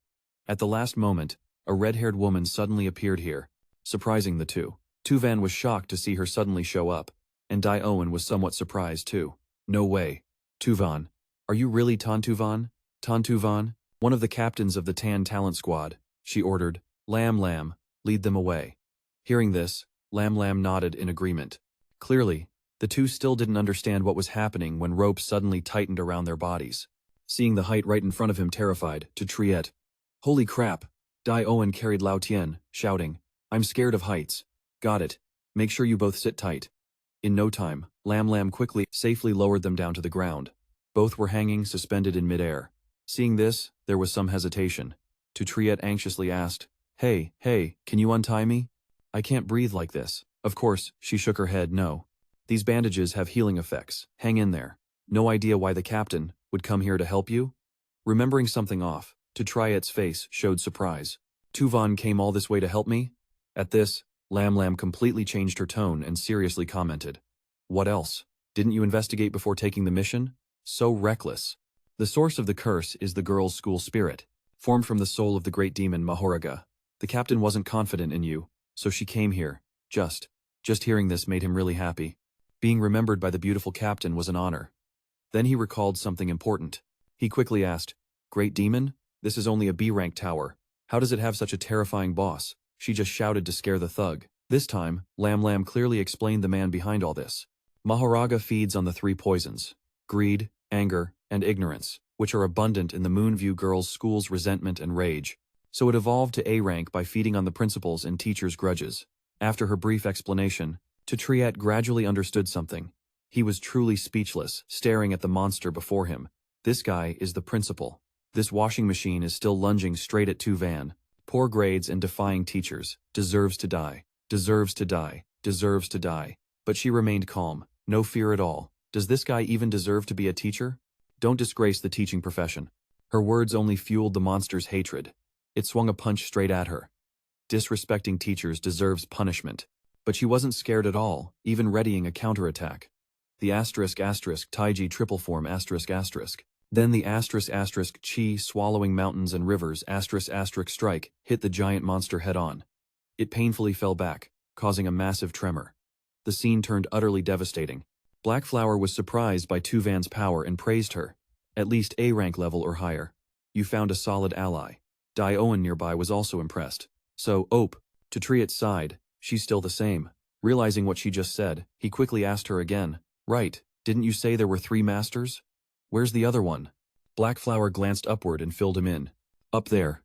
At the last moment, a red-haired woman suddenly appeared here, surprising the two. Tuvan was shocked to see her suddenly show up, and Dai-Owen was somewhat surprised too. "No way. Tuvan. Are you really Tantuvan?" "Tantuvan, one of the captains of the Tan Talent Squad," she ordered. "Lam Lam, lead them away." Hearing this, Lam Lam nodded in agreement. Clearly, the two still didn't understand what was happening when ropes suddenly tightened around their bodies. Seeing the height right in front of him terrified, To Triet. "Holy crap!" Dai-Owen carried Lao Tian, shouting, "I'm scared of heights." "Got it. Make sure you both sit tight." In no time, Lam Lam quickly, safely lowered them down to the ground. Both were hanging suspended in midair. Seeing this, there was some hesitation. To Triet anxiously asked, Hey, can you untie me? I can't breathe like this." Of course, she shook her head no. "These bandages have healing effects. Hang in there." "No idea why the captain would come here to help you?" Remembering something off, To Triet's face showed surprise. "Tuvan came all this way to help me?" At this, Lam Lam completely changed her tone and seriously commented, "What else? Didn't you investigate before taking the mission? So reckless." The source of the curse is the girl's school spirit, formed from the soul of the great demon Mahoraga. The captain wasn't confident in you, so she came here. Just hearing this made him really happy. Being remembered by the beautiful captain was an honor. Then he recalled something important. He quickly asked, "Great demon? This is only a B-rank tower. How does it have such a terrifying boss?" She just shouted to scare the thug. This time, Lam Lam clearly explained the man behind all this. Mahoraga feeds on the 3 poisons: greed, anger, and ignorance, which are abundant in the Moonview Girls' School's resentment and rage. So it evolved to A rank by feeding on the principals' and teachers' grudges. After her brief explanation, To Triet gradually understood something. He was truly speechless, staring at the monster before him. This guy is the principal. This washing machine is still lunging straight at Tuvan. Poor grades and defying teachers. Deserves to die. Deserves to die. Deserves to die. But she remained calm. No fear at all. Does this guy even deserve to be a teacher? Don't disgrace the teaching profession. Her words only fueled the monster's hatred. It swung a punch straight at her. Disrespecting teachers deserves punishment. But she wasn't scared at all, even readying a counterattack. The Taiji triple form ***. Then the ***chi swallowing mountains and rivers strike hit the giant monster head-on. It painfully fell back, causing a massive tremor. The scene turned utterly devastating. Black Flower was surprised by Tuvan's power and praised her. At least A rank level or higher. You found a solid ally. Dai Owen nearby was also impressed. So, To Triet's side, she's still the same. Realizing what she just said, he quickly asked her again, "Right, didn't you say there were 3 masters? Where's the other one?" Black Flower glanced upward and filled him in. "Up there,